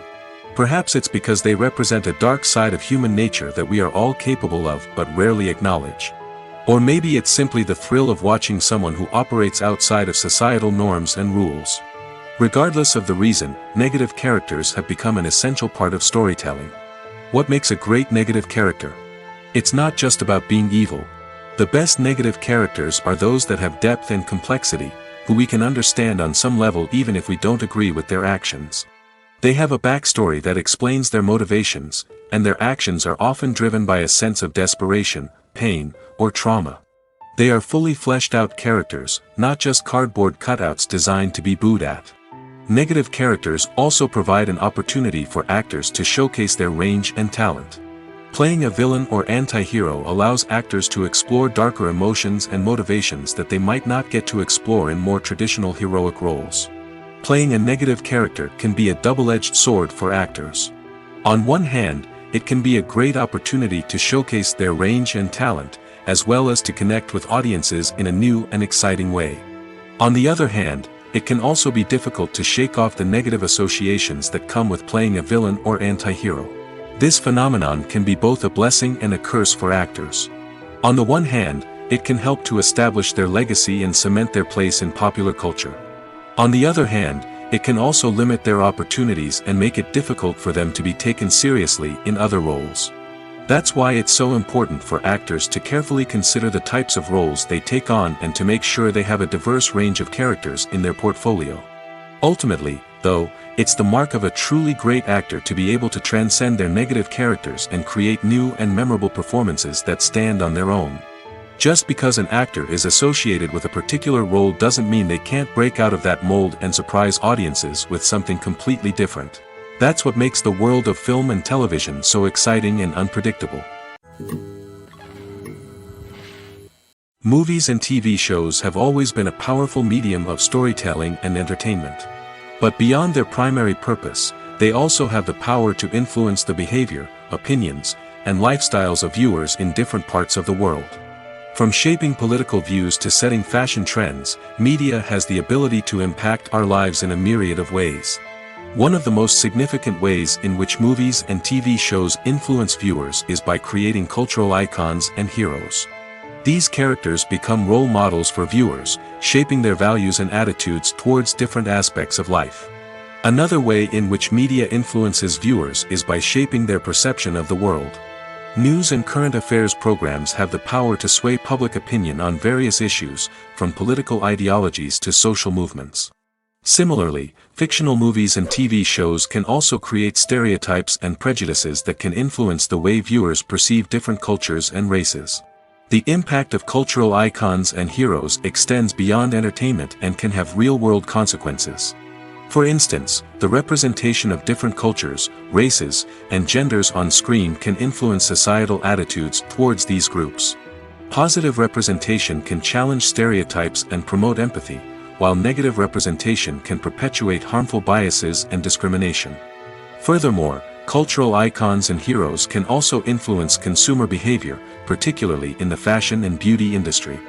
Perhaps it's because they represent a dark side of human nature that we are all capable of but rarely acknowledge. Or maybe it's simply the thrill of watching someone who operates outside of societal norms and rules. Regardless of the reason, negative characters have become an essential part of storytelling. What makes a great negative character? It's not just about being evil. The best negative characters are those that have depth and complexity, who we can understand on some level even if we don't agree with their actions. They have a backstory that explains their motivations, and their actions are often driven by a sense of desperation, pain, or trauma. They are fully fleshed out characters, not just cardboard cutouts designed to be booed at. Negative characters also provide an opportunity for actors to showcase their range and talent. Playing a villain or anti-hero allows actors to explore darker emotions and motivations that they might not get to explore in more traditional heroic roles. Playing a negative character can be a double-edged sword for actors. On one hand, it can be a great opportunity to showcase their range and talent, as well as to connect with audiences in a new and exciting way. On the other hand, it can also be difficult to shake off the negative associations that come with playing a villain or anti-hero. This phenomenon can be both a blessing and a curse for actors. On the one hand, it can help to establish their legacy and cement their place in popular culture. On the other hand, it can also limit their opportunities and make it difficult for them to be taken seriously in other roles. That's why it's so important for actors to carefully consider the types of roles they take on and to make sure they have a diverse range of characters in their portfolio. Ultimately, though, it's the mark of a truly great actor to be able to transcend their negative characters and create new and memorable performances that stand on their own. Just because an actor is associated with a particular role doesn't mean they can't break out of that mold and surprise audiences with something completely different. That's what makes the world of film and television so exciting and unpredictable. Movies and TV shows have always been a powerful medium of storytelling and entertainment. But beyond their primary purpose, they also have the power to influence the behavior, opinions, and lifestyles of viewers in different parts of the world. From shaping political views to setting fashion trends, media has the ability to impact our lives in a myriad of ways. One of the most significant ways in which movies and TV shows influence viewers is by creating cultural icons and heroes. These characters become role models for viewers, shaping their values and attitudes towards different aspects of life. Another way in which media influences viewers is by shaping their perception of the world. News and current affairs programs have the power to sway public opinion on various issues, from political ideologies to social movements. Similarly, fictional movies and TV shows can also create stereotypes and prejudices that can influence the way viewers perceive different cultures and races. The impact of cultural icons and heroes extends beyond entertainment and can have real-world consequences. For instance, the representation of different cultures, races, and genders on screen can influence societal attitudes towards these groups. Positive representation can challenge stereotypes and promote empathy, while negative representation can perpetuate harmful biases and discrimination. Furthermore, cultural icons and heroes can also influence consumer behavior, particularly in the fashion and beauty industry.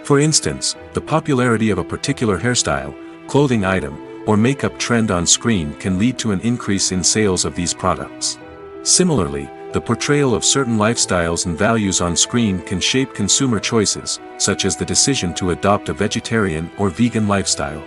For instance, the popularity of a particular hairstyle, clothing item, or makeup trend on screen can lead to an increase in sales of these products. Similarly, the portrayal of certain lifestyles and values on screen can shape consumer choices, such as the decision to adopt a vegetarian or vegan lifestyle.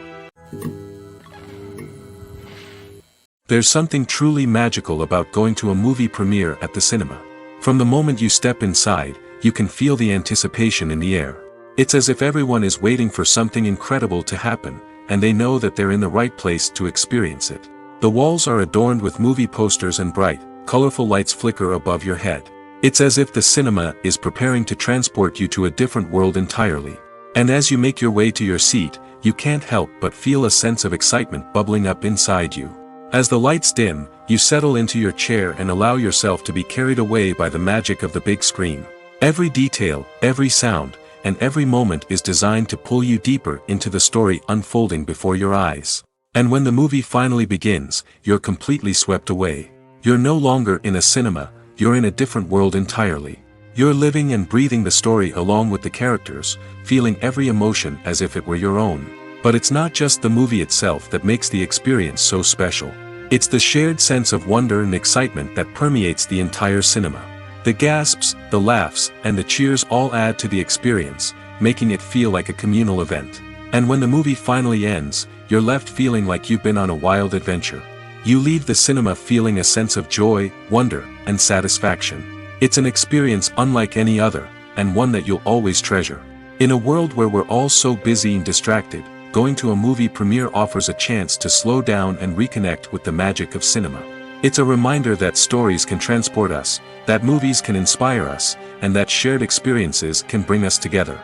There's something truly magical about going to a movie premiere at the cinema. From the moment you step inside, you can feel the anticipation in the air. It's as if everyone is waiting for something incredible to happen, and they know that they're in the right place to experience it. The walls are adorned with movie posters and bright, colorful lights flicker above your head. It's as if the cinema is preparing to transport you to a different world entirely. And as you make your way to your seat, you can't help but feel a sense of excitement bubbling up inside you. As the lights dim, you settle into your chair and allow yourself to be carried away by the magic of the big screen. Every detail, every sound, and every moment is designed to pull you deeper into the story unfolding before your eyes. And when the movie finally begins, you're completely swept away. You're no longer in a cinema, you're in a different world entirely. You're living and breathing the story along with the characters, feeling every emotion as if it were your own. But it's not just the movie itself that makes the experience so special. It's the shared sense of wonder and excitement that permeates the entire cinema. The gasps, the laughs, and the cheers all add to the experience, making it feel like a communal event. And when the movie finally ends, you're left feeling like you've been on a wild adventure. You leave the cinema feeling a sense of joy, wonder, and satisfaction. It's an experience unlike any other, and one that you'll always treasure. In a world where we're all so busy and distracted, going to a movie premiere offers a chance to slow down and reconnect with the magic of cinema. It's a reminder that stories can transport us, that movies can inspire us, and that shared experiences can bring us together.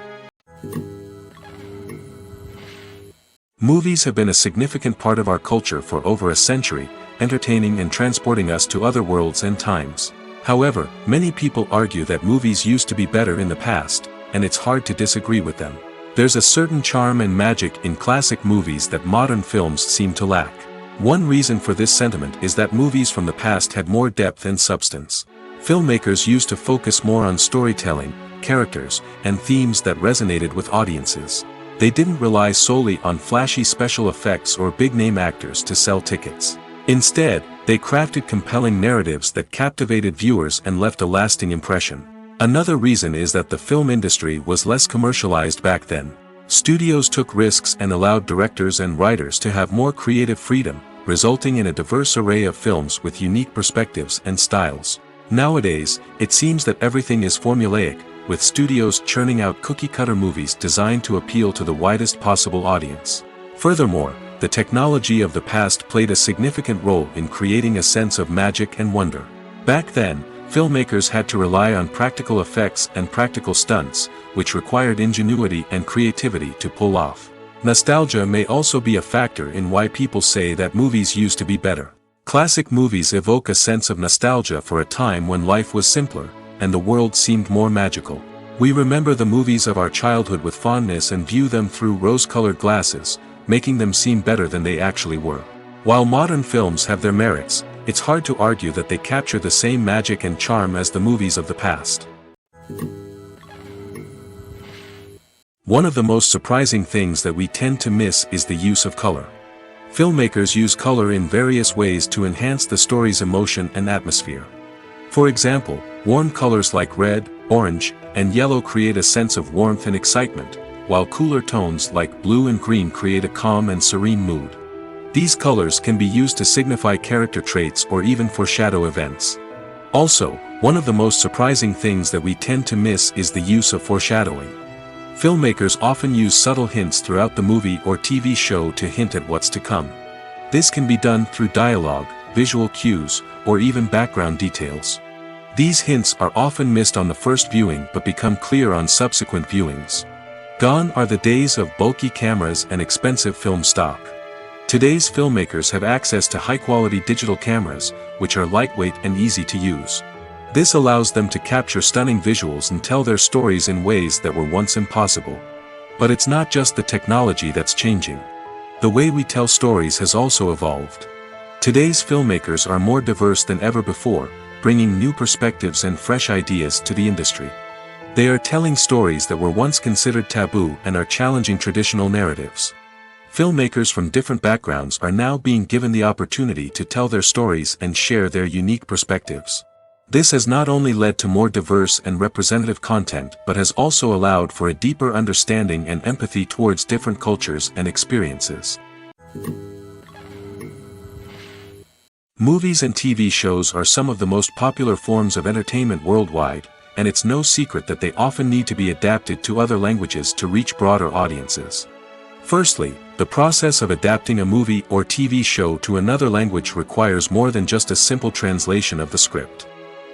Movies have been a significant part of our culture for over a century, entertaining and transporting us to other worlds and times. However, many people argue that movies used to be better in the past, and it's hard to disagree with them. There's a certain charm and magic in classic movies that modern films seem to lack. One reason for this sentiment is that movies from the past had more depth and substance. Filmmakers used to focus more on storytelling, characters, and themes that resonated with audiences. They didn't rely solely on flashy special effects or big-name actors to sell tickets. Instead, they crafted compelling narratives that captivated viewers and left a lasting impression. Another reason is that the film industry was less commercialized back then. Studios took risks and allowed directors and writers to have more creative freedom, resulting in a diverse array of films with unique perspectives and styles. Nowadays, it seems that everything is formulaic, with studios churning out cookie-cutter movies designed to appeal to the widest possible audience. Furthermore, the technology of the past played a significant role in creating a sense of magic and wonder. Back then, filmmakers had to rely on practical effects and practical stunts, which required ingenuity and creativity to pull off. Nostalgia may also be a factor in why people say that movies used to be better. Classic movies evoke a sense of nostalgia for a time when life was simpler, and the world seemed more magical. We remember the movies of our childhood with fondness and view them through rose-colored glasses, making them seem better than they actually were. While modern films have their merits, it's hard to argue that they capture the same magic and charm as the movies of the past. One of the most surprising things that we tend to miss is the use of color. Filmmakers use color in various ways to enhance the story's emotion and atmosphere. For example, warm colors like red, orange, and yellow create a sense of warmth and excitement, while cooler tones like blue and green create a calm and serene mood. These colors can be used to signify character traits or even foreshadow events. Also, one of the most surprising things that we tend to miss is the use of foreshadowing. Filmmakers often use subtle hints throughout the movie or TV show to hint at what's to come. This can be done through dialogue, visual cues, or even background details. These hints are often missed on the first viewing but become clear on subsequent viewings. Gone are the days of bulky cameras and expensive film stock. Today's filmmakers have access to high-quality digital cameras, which are lightweight and easy to use. This allows them to capture stunning visuals and tell their stories in ways that were once impossible. But it's not just the technology that's changing. The way we tell stories has also evolved. Today's filmmakers are more diverse than ever before, bringing new perspectives and fresh ideas to the industry. They are telling stories that were once considered taboo and are challenging traditional narratives. Filmmakers from different backgrounds are now being given the opportunity to tell their stories and share their unique perspectives. This has not only led to more diverse and representative content but has also allowed for a deeper understanding and empathy towards different cultures and experiences. Movies and TV shows are some of the most popular forms of entertainment worldwide, and it's no secret that they often need to be adapted to other languages to reach broader audiences. Firstly, the process of adapting a movie or TV show to another language requires more than just a simple translation of the script.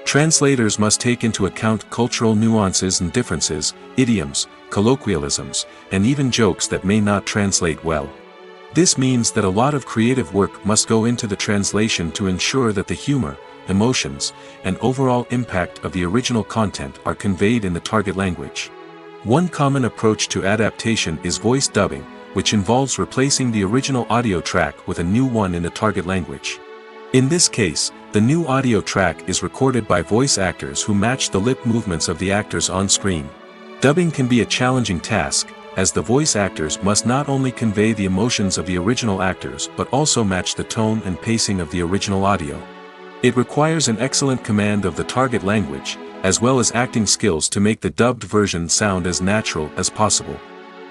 Translators must take into account cultural nuances and differences, idioms, colloquialisms, and even jokes that may not translate well. This means that a lot of creative work must go into the translation to ensure that the humor, emotions, and overall impact of the original content are conveyed in the target language. One common approach to adaptation is voice dubbing, which involves replacing the original audio track with a new one in the target language. In this case, the new audio track is recorded by voice actors who match the lip movements of the actors on screen. Dubbing can be a challenging task, as the voice actors must not only convey the emotions of the original actors but also match the tone and pacing of the original audio. It requires an excellent command of the target language, as well as acting skills to make the dubbed version sound as natural as possible.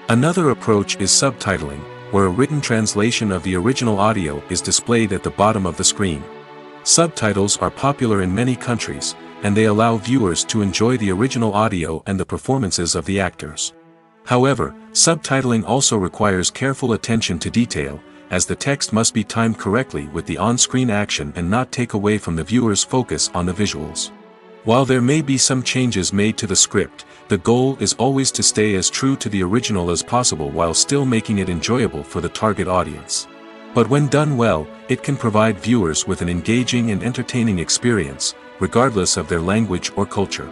Another approach is subtitling, where a written translation of the original audio is displayed at the bottom of the screen. Subtitles are popular in many countries, and they allow viewers to enjoy the original audio and the performances of the actors. However, subtitling also requires careful attention to detail, as the text must be timed correctly with the on-screen action and not take away from the viewer's focus on the visuals. While there may be some changes made to the script, the goal is always to stay as true to the original as possible while still making it enjoyable for the target audience. But when done well, it can provide viewers with an engaging and entertaining experience, regardless of their language or culture.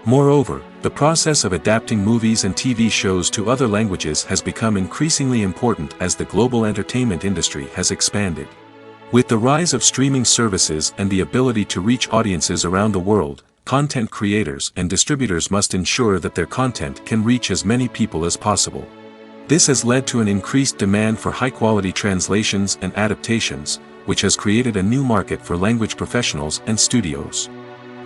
Moreover, the process of adapting movies and TV shows to other languages has become increasingly important as the global entertainment industry has expanded. With the rise of streaming services and the ability to reach audiences around the world, content creators and distributors must ensure that their content can reach as many people as possible. This has led to an increased demand for high-quality translations and adaptations, which has created a new market for language professionals and studios.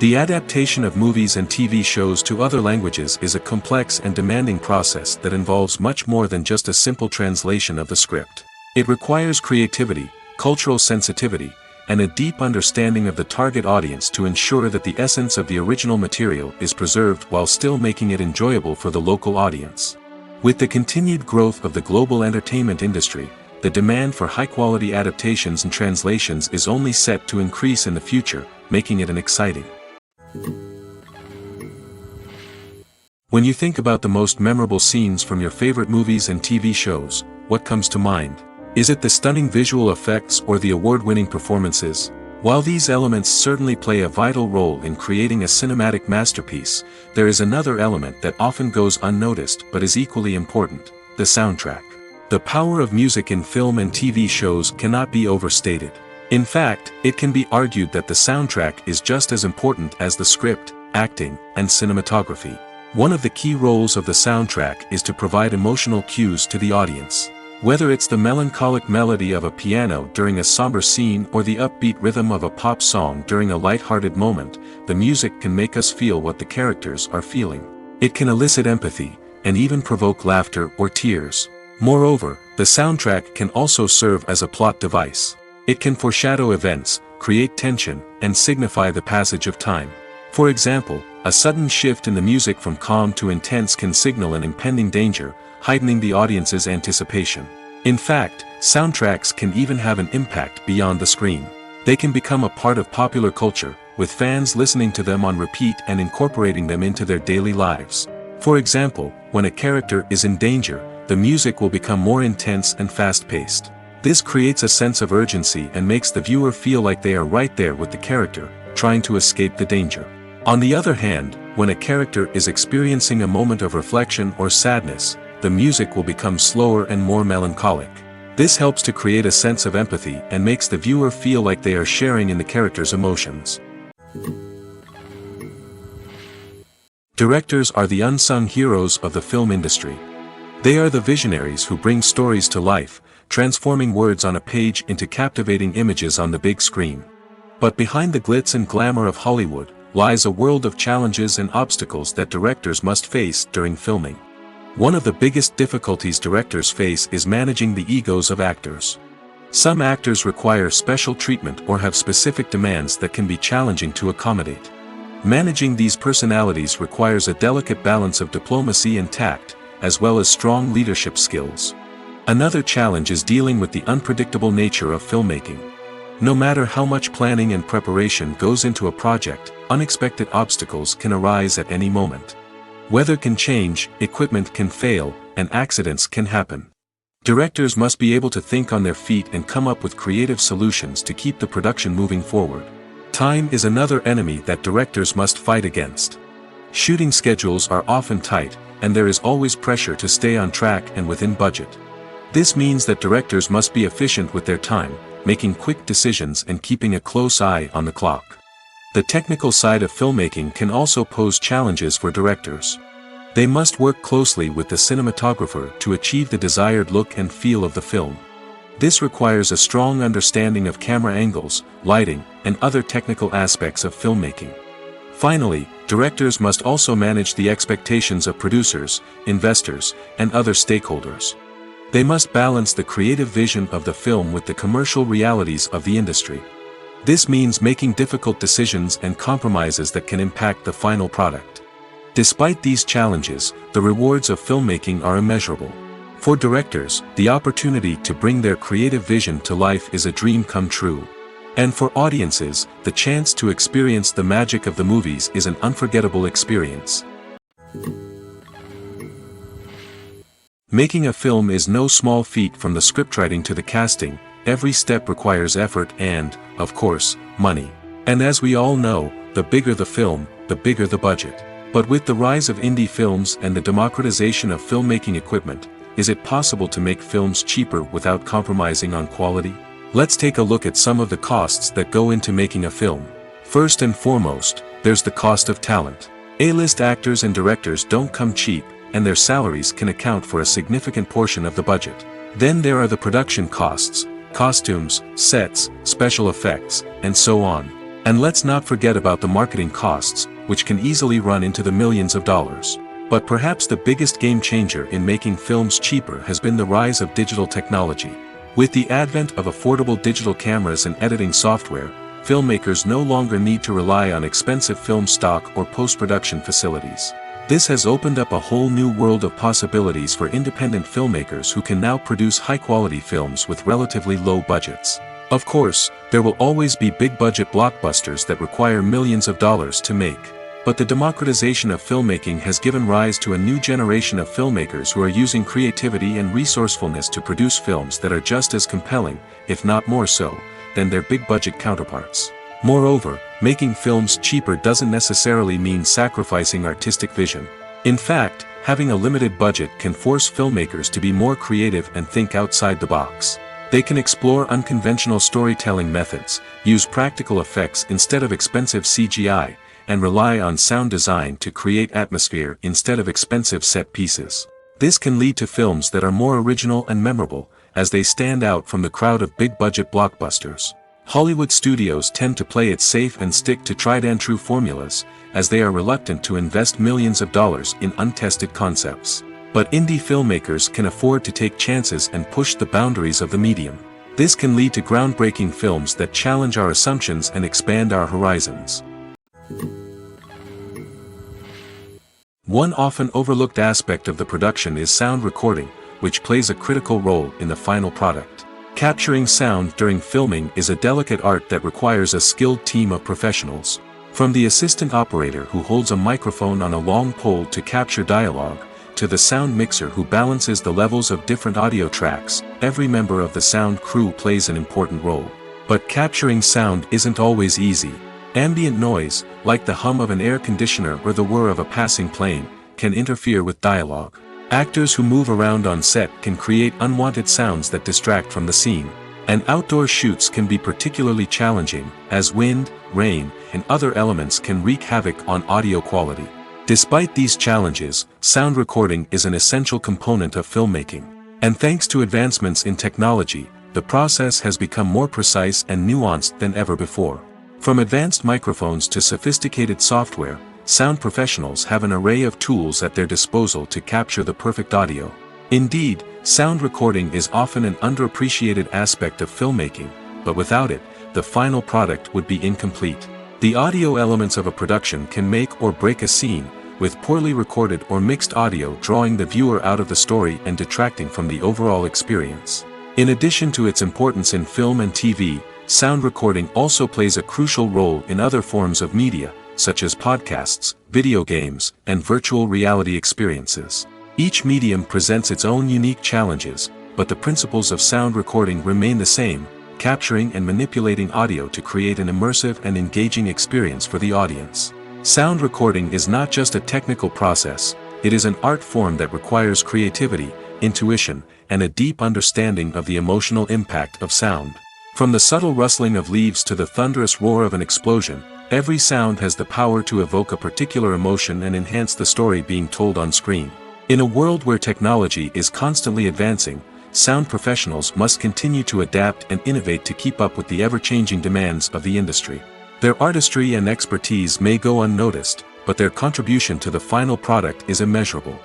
The adaptation of movies and TV shows to other languages is a complex and demanding process that involves much more than just a simple translation of the script. It requires creativity, cultural sensitivity, and a deep understanding of the target audience to ensure that the essence of the original material is preserved while still making it enjoyable for the local audience. With the continued growth of the global entertainment industry, the demand for high-quality adaptations and translations is only set to increase in the future, making it an exciting. When you think about the most memorable scenes from your favorite movies and TV shows, what comes to mind? Is it the stunning visual effects or the award-winning performances? While these elements certainly play a vital role in creating a cinematic masterpiece, there is another element that often goes unnoticed but is equally important: the soundtrack. The power of music in film and TV shows cannot be overstated. In fact, it can be argued that the soundtrack is just as important as the script, acting, and cinematography. One of the key roles of the soundtrack is to provide emotional cues to the audience. Whether it's the melancholic melody of a piano during a somber scene or the upbeat rhythm of a pop song during a light-hearted moment, the music can make us feel what the characters are feeling. It can elicit empathy, and even provoke laughter or tears. Moreover, the soundtrack can also serve as a plot device. It can foreshadow events, create tension, and signify the passage of time. For example, a sudden shift in the music from calm to intense can signal an impending danger, heightening the audience's anticipation. In fact, soundtracks can even have an impact beyond the screen. They can become a part of popular culture, with fans listening to them on repeat and incorporating them into their daily lives. For example, when a character is in danger, the music will become more intense and fast-paced. This creates a sense of urgency and makes the viewer feel like they are right there with the character, trying to escape the danger. On the other hand, when a character is experiencing a moment of reflection or sadness, the music will become slower and more melancholic. This helps to create a sense of empathy and makes the viewer feel like they are sharing in the character's emotions. Directors are the unsung heroes of the film industry. They are the visionaries who bring stories to life, transforming words on a page into captivating images on the big screen. But behind the glitz and glamour of Hollywood lies a world of challenges and obstacles that directors must face during filming. One of the biggest difficulties directors face is managing the egos of actors. Some actors require special treatment or have specific demands that can be challenging to accommodate. Managing these personalities requires a delicate balance of diplomacy and tact, as well as strong leadership skills. Another challenge is dealing with the unpredictable nature of filmmaking. No matter how much planning and preparation goes into a project, unexpected obstacles can arise at any moment. Weather can change, equipment can fail, and accidents can happen. Directors must be able to think on their feet and come up with creative solutions to keep the production moving forward. Time is another enemy that directors must fight against. Shooting schedules are often tight, and there is always pressure to stay on track and within budget. This means that directors must be efficient with their time, making quick decisions and keeping a close eye on the clock. The technical side of filmmaking can also pose challenges for directors. They must work closely with the cinematographer to achieve the desired look and feel of the film. This requires a strong understanding of camera angles, lighting, and other technical aspects of filmmaking. Finally, directors must also manage the expectations of producers, investors, and other stakeholders. They must balance the creative vision of the film with the commercial realities of the industry. This means making difficult decisions and compromises that can impact the final product. Despite these challenges, the rewards of filmmaking are immeasurable. For directors, the opportunity to bring their creative vision to life is a dream come true. And for audiences, the chance to experience the magic of the movies is an unforgettable experience. Making a film is no small feat. From the scriptwriting to the casting, every step requires effort and, of course, money. And as we all know, the bigger the film, the bigger the budget. But with the rise of indie films and the democratization of filmmaking equipment, is it possible to make films cheaper without compromising on quality? Let's take a look at some of the costs that go into making a film. First and foremost, there's the cost of talent. A-list actors and directors don't come cheap, and their salaries can account for a significant portion of the budget. Then there are the production costs, costumes, sets, special effects, and so on. And let's not forget about the marketing costs, which can easily run into the millions of dollars. But perhaps the biggest game changer in making films cheaper has been the rise of digital technology. With the advent of affordable digital cameras and editing software, filmmakers no longer need to rely on expensive film stock or post-production facilities. This has opened up a whole new world of possibilities for independent filmmakers who can now produce high-quality films with relatively low budgets. Of course, there will always be big-budget blockbusters that require millions of dollars to make. But the democratization of filmmaking has given rise to a new generation of filmmakers who are using creativity and resourcefulness to produce films that are just as compelling, if not more so, than their big-budget counterparts. Moreover, making films cheaper doesn't necessarily mean sacrificing artistic vision. In fact, having a limited budget can force filmmakers to be more creative and think outside the box. They can explore unconventional storytelling methods, use practical effects instead of expensive CGI, and rely on sound design to create atmosphere instead of expensive set pieces. This can lead to films that are more original and memorable, as they stand out from the crowd of big-budget blockbusters. Hollywood studios tend to play it safe and stick to tried-and-true formulas, as they are reluctant to invest millions of dollars in untested concepts. But indie filmmakers can afford to take chances and push the boundaries of the medium. This can lead to groundbreaking films that challenge our assumptions and expand our horizons. One often overlooked aspect of the production is sound recording, which plays a critical role in the final product. Capturing sound during filming is a delicate art that requires a skilled team of professionals. From the assistant operator who holds a microphone on a long pole to capture dialogue, to the sound mixer who balances the levels of different audio tracks, every member of the sound crew plays an important role. But capturing sound isn't always easy. Ambient noise, like the hum of an air conditioner or the whir of a passing plane, can interfere with dialogue. Actors who move around on set can create unwanted sounds that distract from the scene. And outdoor shoots can be particularly challenging, as wind, rain, and other elements can wreak havoc on audio quality. Despite these challenges, sound recording is an essential component of filmmaking. And thanks to advancements in technology, the process has become more precise and nuanced than ever before. From advanced microphones to sophisticated software, sound professionals have an array of tools at their disposal to capture the perfect audio. Indeed, sound recording is often an underappreciated aspect of filmmaking, but without it, the final product would be incomplete. The audio elements of a production can make or break a scene, with poorly recorded or mixed audio drawing the viewer out of the story and detracting from the overall experience. In addition to its importance in film and TV, sound recording also plays a crucial role in other forms of media, such as podcasts, video games, and virtual reality experiences. Each medium presents its own unique challenges, but the principles of sound recording remain the same, capturing and manipulating audio to create an immersive and engaging experience for the audience. Sound recording is not just a technical process, it is an art form that requires creativity, intuition, and a deep understanding of the emotional impact of sound. From the subtle rustling of leaves to the thunderous roar of an explosion, every sound has the power to evoke a particular emotion and enhance the story being told on screen. In a world where technology is constantly advancing, sound professionals must continue to adapt and innovate to keep up with the ever-changing demands of the industry. Their artistry and expertise may go unnoticed, but their contribution to the final product is immeasurable.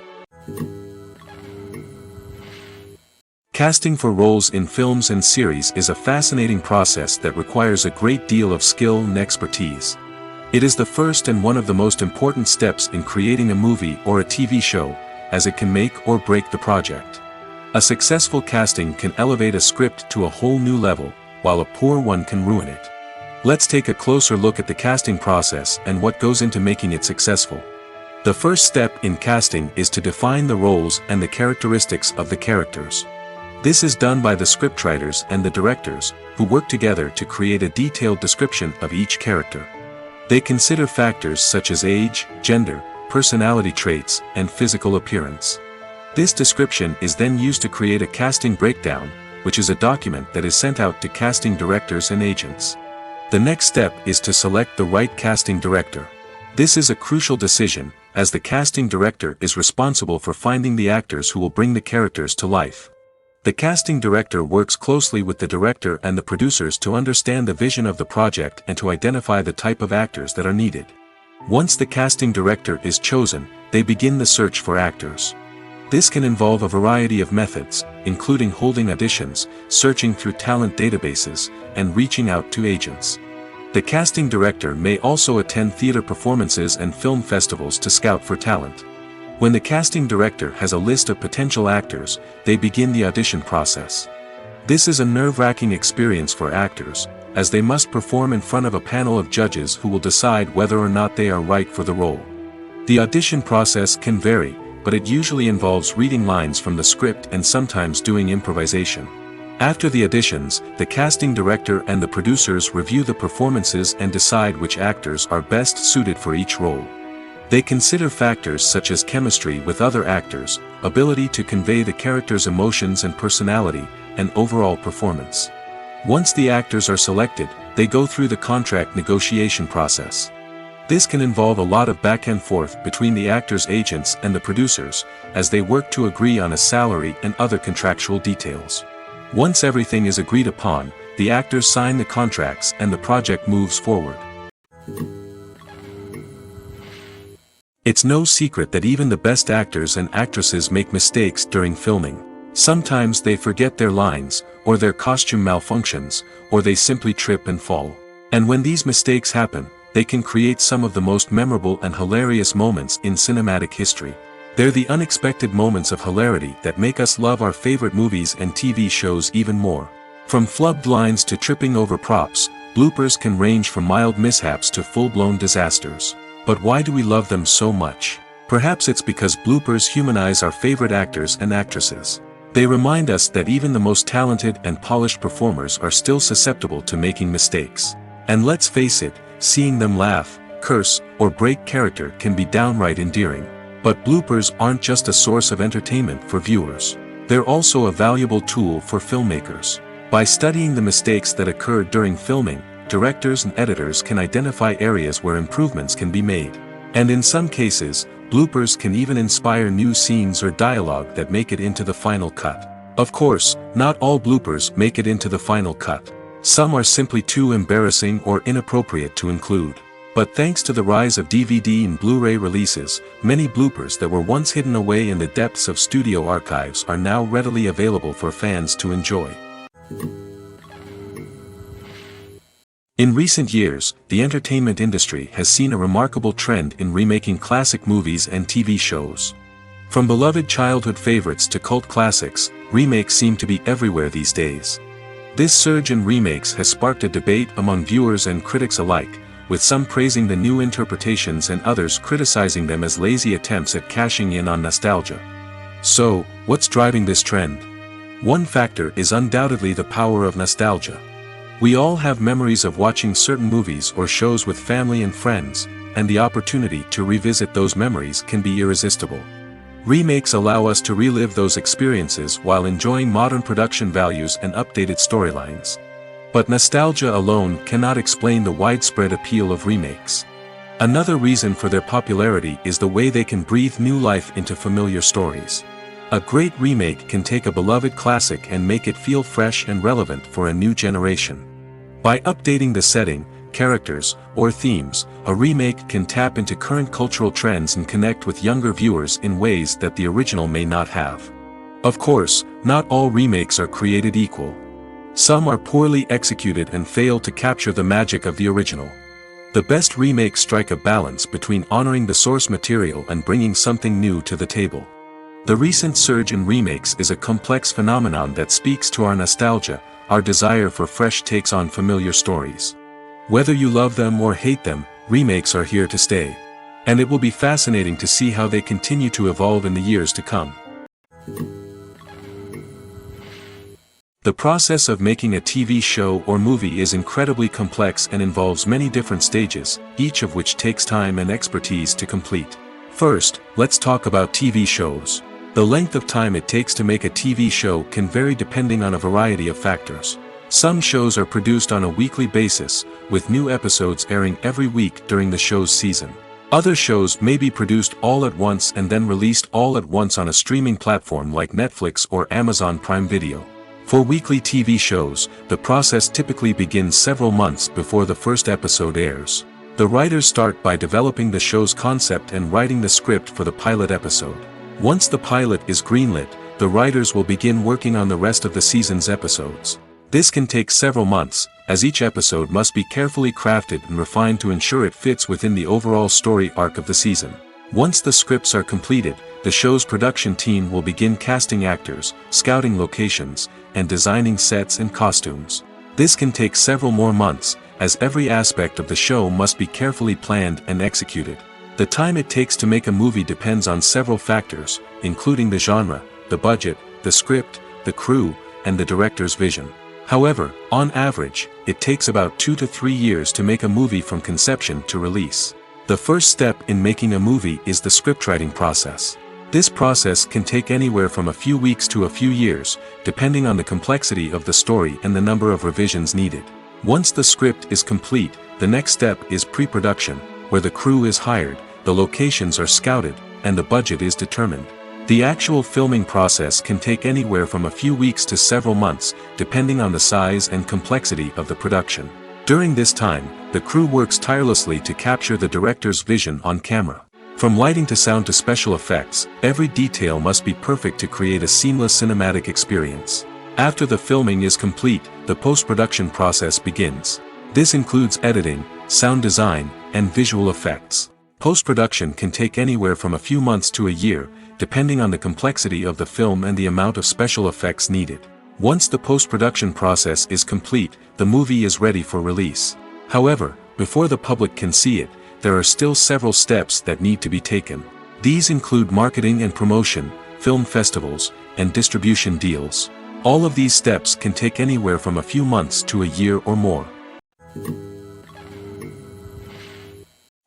Casting for roles in films and series is a fascinating process that requires a great deal of skill and expertise. It is the first and one of the most important steps in creating a movie or a TV show, as it can make or break the project. A successful casting can elevate a script to a whole new level, while a poor one can ruin it. Let's take a closer look at the casting process and what goes into making it successful. The first step in casting is to define the roles and the characteristics of the characters. This is done by the scriptwriters and the directors, who work together to create a detailed description of each character. They consider factors such as age, gender, personality traits, and physical appearance. This description is then used to create a casting breakdown, which is a document that is sent out to casting directors and agents. The next step is to select the right casting director. This is a crucial decision, as the casting director is responsible for finding the actors who will bring the characters to life. The casting director works closely with the director and the producers to understand the vision of the project and to identify the type of actors that are needed. Once the casting director is chosen, they begin the search for actors. This can involve a variety of methods, including holding auditions, searching through talent databases, and reaching out to agents. The casting director may also attend theater performances and film festivals to scout for talent. When the casting director has a list of potential actors, they begin the audition process. This is a nerve-wracking experience for actors, as they must perform in front of a panel of judges who will decide whether or not they are right for the role. The audition process can vary, but it usually involves reading lines from the script and sometimes doing improvisation. After the auditions, the casting director and the producers review the performances and decide which actors are best suited for each role. They consider factors such as chemistry with other actors, ability to convey the character's emotions and personality, and overall performance. Once the actors are selected, they go through the contract negotiation process. This can involve a lot of back and forth between the actors' agents and the producers, as they work to agree on a salary and other contractual details. Once everything is agreed upon, the actors sign the contracts and the project moves forward. It's no secret that even the best actors and actresses make mistakes during filming. Sometimes they forget their lines, or their costume malfunctions, or they simply trip and fall. And when these mistakes happen, they can create some of the most memorable and hilarious moments in cinematic history. They're the unexpected moments of hilarity that make us love our favorite movies and TV shows even more. From flubbed lines to tripping over props, bloopers can range from mild mishaps to full-blown disasters. But why do we love them so much? Perhaps it's because bloopers humanize our favorite actors and actresses. They remind us that even the most talented and polished performers are still susceptible to making mistakes. And let's face it, seeing them laugh, curse, or break character can be downright endearing. But bloopers aren't just a source of entertainment for viewers. They're also a valuable tool for filmmakers. By studying the mistakes that occurred during filming, directors and editors can identify areas where improvements can be made. And in some cases, bloopers can even inspire new scenes or dialogue that make it into the final cut. Of course, not all bloopers make it into the final cut. Some are simply too embarrassing or inappropriate to include. But thanks to the rise of DVD and Blu-ray releases, many bloopers that were once hidden away in the depths of studio archives are now readily available for fans to enjoy. In recent years, the entertainment industry has seen a remarkable trend in remaking classic movies and TV shows. From beloved childhood favorites to cult classics, remakes seem to be everywhere these days. This surge in remakes has sparked a debate among viewers and critics alike, with some praising the new interpretations and others criticizing them as lazy attempts at cashing in on nostalgia. So, what's driving this trend? One factor is undoubtedly the power of nostalgia. We all have memories of watching certain movies or shows with family and friends, and the opportunity to revisit those memories can be irresistible. Remakes allow us to relive those experiences while enjoying modern production values and updated storylines. But nostalgia alone cannot explain the widespread appeal of remakes. Another reason for their popularity is the way they can breathe new life into familiar stories. A great remake can take a beloved classic and make it feel fresh and relevant for a new generation. By updating the setting, characters, or themes, a remake can tap into current cultural trends and connect with younger viewers in ways that the original may not have. Of course, not all remakes are created equal. Some are poorly executed and fail to capture the magic of the original. The best remakes strike a balance between honoring the source material and bringing something new to the table. The recent surge in remakes is a complex phenomenon that speaks to our nostalgia, our desire for fresh takes on familiar stories. Whether you love them or hate them, remakes are here to stay. And it will be fascinating to see how they continue to evolve in the years to come. The process of making a TV show or movie is incredibly complex and involves many different stages, each of which takes time and expertise to complete. First, let's talk about TV shows. The length of time it takes to make a TV show can vary depending on a variety of factors. Some shows are produced on a weekly basis, with new episodes airing every week during the show's season. Other shows may be produced all at once and then released all at once on a streaming platform like Netflix or Amazon Prime Video. For weekly TV shows, the process typically begins several months before the first episode airs. The writers start by developing the show's concept and writing the script for the pilot episode. Once the pilot is greenlit, the writers will begin working on the rest of the season's episodes. This can take several months, as each episode must be carefully crafted and refined to ensure it fits within the overall story arc of the season. Once the scripts are completed, the show's production team will begin casting actors, scouting locations, and designing sets and costumes. This can take several more months, as every aspect of the show must be carefully planned and executed. The time it takes to make a movie depends on several factors, including the genre, the budget, the script, the crew, and the director's vision. However, on average, it takes about 2 to 3 years to make a movie from conception to release. The first step in making a movie is the scriptwriting process. This process can take anywhere from a few weeks to a few years, depending on the complexity of the story and the number of revisions needed. Once the script is complete, the next step is pre-production, where the crew is hired, the locations are scouted, and the budget is determined. The actual filming process can take anywhere from a few weeks to several months, depending on the size and complexity of the production. During this time, the crew works tirelessly to capture the director's vision on camera. From lighting to sound to special effects, every detail must be perfect to create a seamless cinematic experience. After the filming is complete, the post-production process begins. This includes editing, sound design, and visual effects. Post-production can take anywhere from a few months to a year, depending on the complexity of the film and the amount of special effects needed. Once the post-production process is complete, the movie is ready for release. However, before the public can see it, there are still several steps that need to be taken. These include marketing and promotion, film festivals, and distribution deals. All of these steps can take anywhere from a few months to a year or more.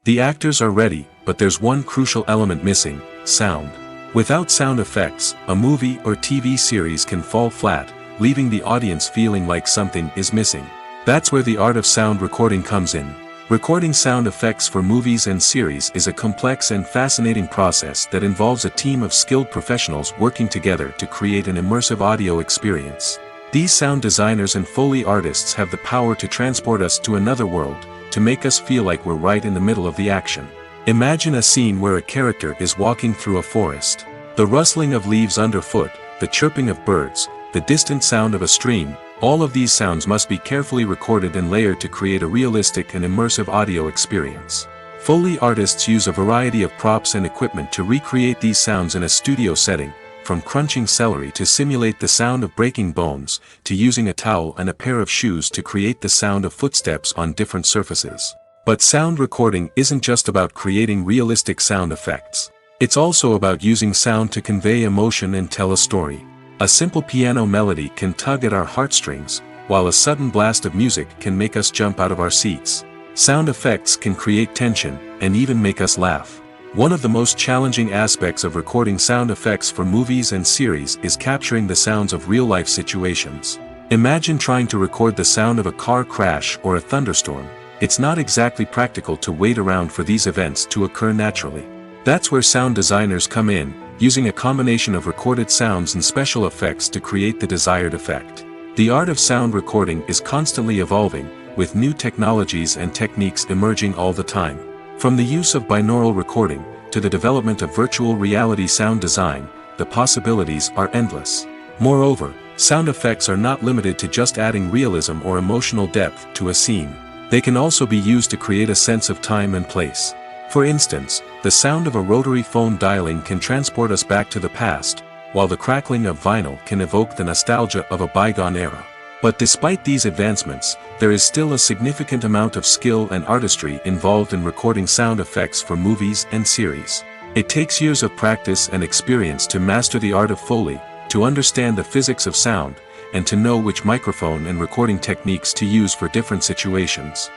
The actors are ready, but there's one crucial element missing: sound. Without sound effects, a movie or TV series can fall flat, leaving the audience feeling like something is missing. That's where the art of sound recording comes in. Recording sound effects for movies and series is a complex and fascinating process that involves a team of skilled professionals working together to create an immersive audio experience. These sound designers and Foley artists have the power to transport us to another world, to make us feel like we're right in the middle of the action. Imagine a scene where a character is walking through a forest. The rustling of leaves underfoot, the chirping of birds, the distant sound of a stream, all of these sounds must be carefully recorded and layered to create a realistic and immersive audio experience. Foley artists use a variety of props and equipment to recreate these sounds in a studio setting, from crunching celery to simulate the sound of breaking bones, to using a towel and a pair of shoes to create the sound of footsteps on different surfaces. But sound recording isn't just about creating realistic sound effects. It's also about using sound to convey emotion and tell a story. A simple piano melody can tug at our heartstrings, while a sudden blast of music can make us jump out of our seats. Sound effects can create tension, and even make us laugh. One of the most challenging aspects of recording sound effects for movies and series is capturing the sounds of real-life situations. Imagine trying to record the sound of a car crash or a thunderstorm. It's not exactly practical to wait around for these events to occur naturally. That's where sound designers come in, using a combination of recorded sounds and special effects to create the desired effect. The art of sound recording is constantly evolving, with new technologies and techniques emerging all the time. From the use of binaural recording, to the development of virtual reality sound design, the possibilities are endless. Moreover, sound effects are not limited to just adding realism or emotional depth to a scene. They can also be used to create a sense of time and place. For instance, the sound of a rotary phone dialing can transport us back to the past, while the crackling of vinyl can evoke the nostalgia of a bygone era. But despite these advancements, there is still a significant amount of skill and artistry involved in recording sound effects for movies and series. It takes years of practice and experience to master the art of Foley, to understand the physics of sound, and to know which microphone and recording techniques to use for different situations.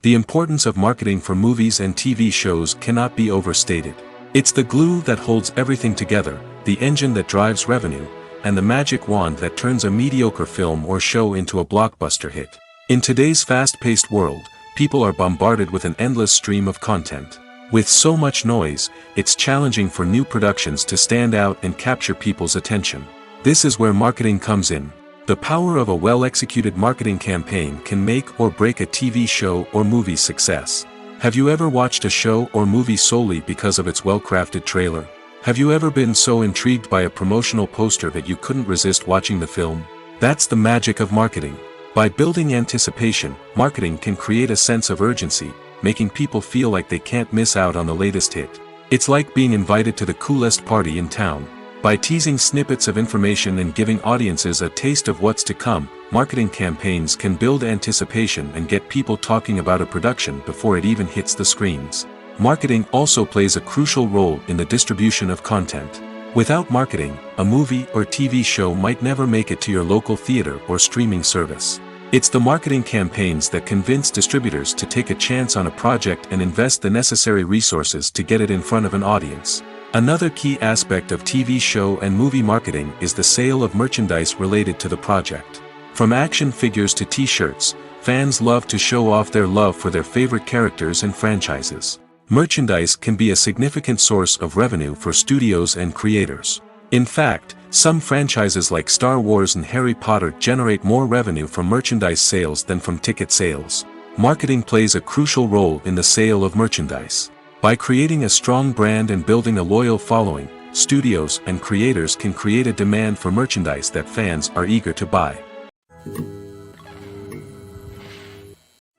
The importance of marketing for movies and TV shows cannot be overstated. It's the glue that holds everything together, the engine that drives revenue, and the magic wand that turns a mediocre film or show into a blockbuster hit. In today's fast-paced world, people are bombarded with an endless stream of content. With so much noise, it's challenging for new productions to stand out and capture people's attention. This is where marketing comes in. The power of a well-executed marketing campaign can make or break a TV show or movie's success. Have you ever watched a show or movie solely because of its well-crafted trailer? Have you ever been so intrigued by a promotional poster that you couldn't resist watching the film? That's the magic of marketing. By building anticipation, marketing can create a sense of urgency, making people feel like they can't miss out on the latest hit. It's like being invited to the coolest party in town. By teasing snippets of information and giving audiences a taste of what's to come, marketing campaigns can build anticipation and get people talking about a production before it even hits the screens. Marketing also plays a crucial role in the distribution of content. Without marketing, a movie or TV show might never make it to your local theater or streaming service. It's the marketing campaigns that convince distributors to take a chance on a project and invest the necessary resources to get it in front of an audience. Another key aspect of TV show and movie marketing is the sale of merchandise related to the project. From action figures to t-shirts, fans love to show off their love for their favorite characters and franchises. Merchandise can be a significant source of revenue for studios and creators. In fact, some franchises like Star Wars and Harry Potter generate more revenue from merchandise sales than from ticket sales. Marketing plays a crucial role in the sale of merchandise. By creating a strong brand and building a loyal following, studios and creators can create a demand for merchandise that fans are eager to buy.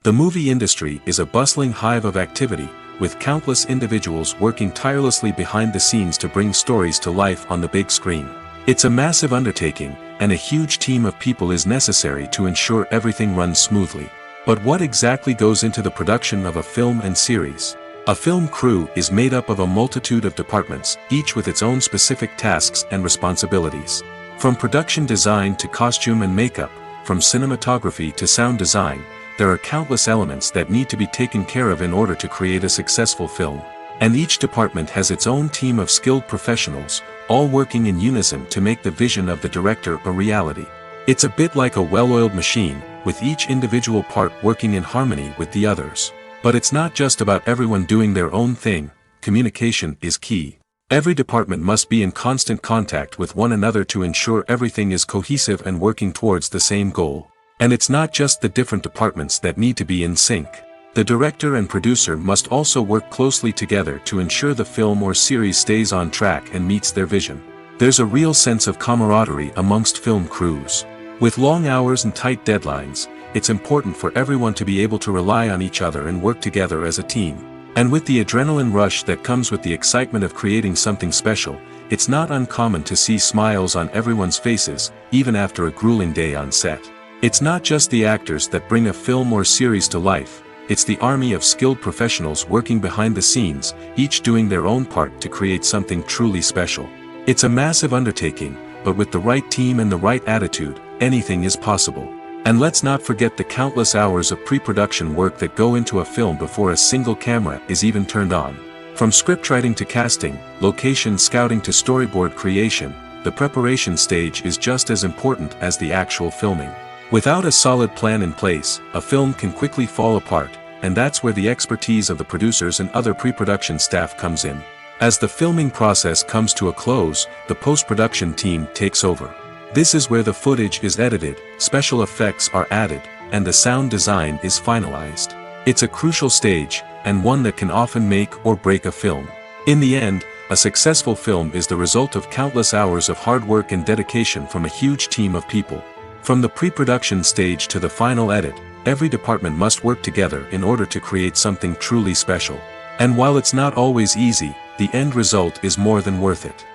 The movie industry is a bustling hive of activity, with countless individuals working tirelessly behind the scenes to bring stories to life on the big screen. It's a massive undertaking, and a huge team of people is necessary to ensure everything runs smoothly. But what exactly goes into the production of a film and series? A film crew is made up of a multitude of departments, each with its own specific tasks and responsibilities. From production design to costume and makeup, from cinematography to sound design, there are countless elements that need to be taken care of in order to create a successful film. And each department has its own team of skilled professionals, all working in unison to make the vision of the director a reality. It's a bit like a well-oiled machine, with each individual part working in harmony with the others. But it's not just about everyone doing their own thing. Communication is key. Every department must be in constant contact with one another to ensure everything is cohesive and working towards the same goal. And it's not just the different departments that need to be in sync. The director and producer must also work closely together to ensure the film or series stays on track and meets their vision. There's a real sense of camaraderie amongst film crews. With long hours and tight deadlines, it's important for everyone to be able to rely on each other and work together as a team. And with the adrenaline rush that comes with the excitement of creating something special, it's not uncommon to see smiles on everyone's faces, even after a grueling day on set. It's not just the actors that bring a film or series to life, it's the army of skilled professionals working behind the scenes, each doing their own part to create something truly special. It's a massive undertaking, but with the right team and the right attitude, anything is possible. And let's not forget the countless hours of pre-production work that go into a film before a single camera is even turned on. From scriptwriting to casting, location scouting to storyboard creation, the preparation stage is just as important as the actual filming. Without a solid plan in place, a film can quickly fall apart, and that's where the expertise of the producers and other pre-production staff comes in. As the filming process comes to a close, the post-production team takes over. This is where the footage is edited, special effects are added, and the sound design is finalized. It's a crucial stage, and one that can often make or break a film. In the end, a successful film is the result of countless hours of hard work and dedication from a huge team of people. From the pre-production stage to the final edit, every department must work together in order to create something truly special. And while it's not always easy, the end result is more than worth it.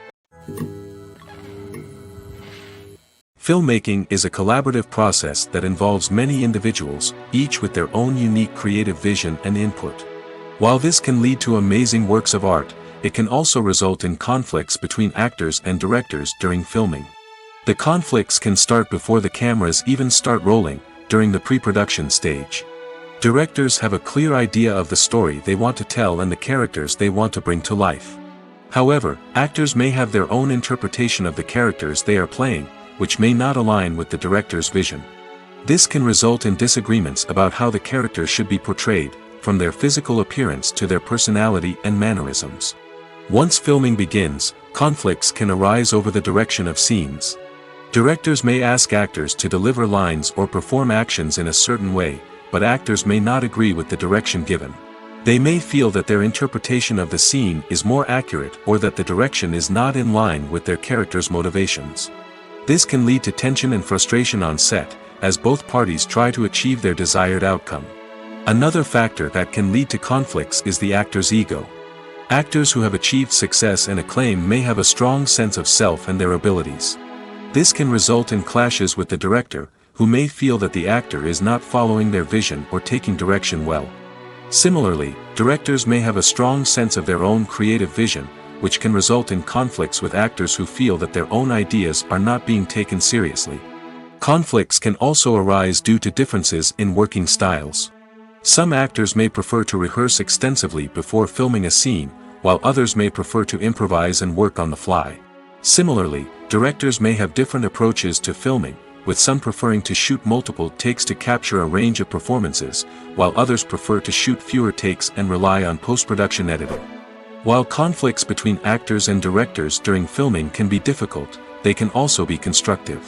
Filmmaking is a collaborative process that involves many individuals, each with their own unique creative vision and input. While this can lead to amazing works of art, it can also result in conflicts between actors and directors during filming. The conflicts can start before the cameras even start rolling, during the pre-production stage. Directors have a clear idea of the story they want to tell and the characters they want to bring to life. However, actors may have their own interpretation of the characters they are playing, which may not align with the director's vision. This can result in disagreements about how the characters should be portrayed, from their physical appearance to their personality and mannerisms. Once filming begins, conflicts can arise over the direction of scenes. Directors may ask actors to deliver lines or perform actions in a certain way, but actors may not agree with the direction given. They may feel that their interpretation of the scene is more accurate or that the direction is not in line with their character's motivations. This can lead to tension and frustration on set, as both parties try to achieve their desired outcome. Another factor that can lead to conflicts is the actor's ego. Actors who have achieved success and acclaim may have a strong sense of self and their abilities. This can result in clashes with the director, who may feel that the actor is not following their vision or taking direction well. Similarly, directors may have a strong sense of their own creative vision, which can result in conflicts with actors who feel that their own ideas are not being taken seriously. Conflicts can also arise due to differences in working styles. Some actors may prefer to rehearse extensively before filming a scene, while others may prefer to improvise and work on the fly. Similarly, directors may have different approaches to filming, with some preferring to shoot multiple takes to capture a range of performances, while others prefer to shoot fewer takes and rely on post-production editing. While conflicts between actors and directors during filming can be difficult, they can also be constructive.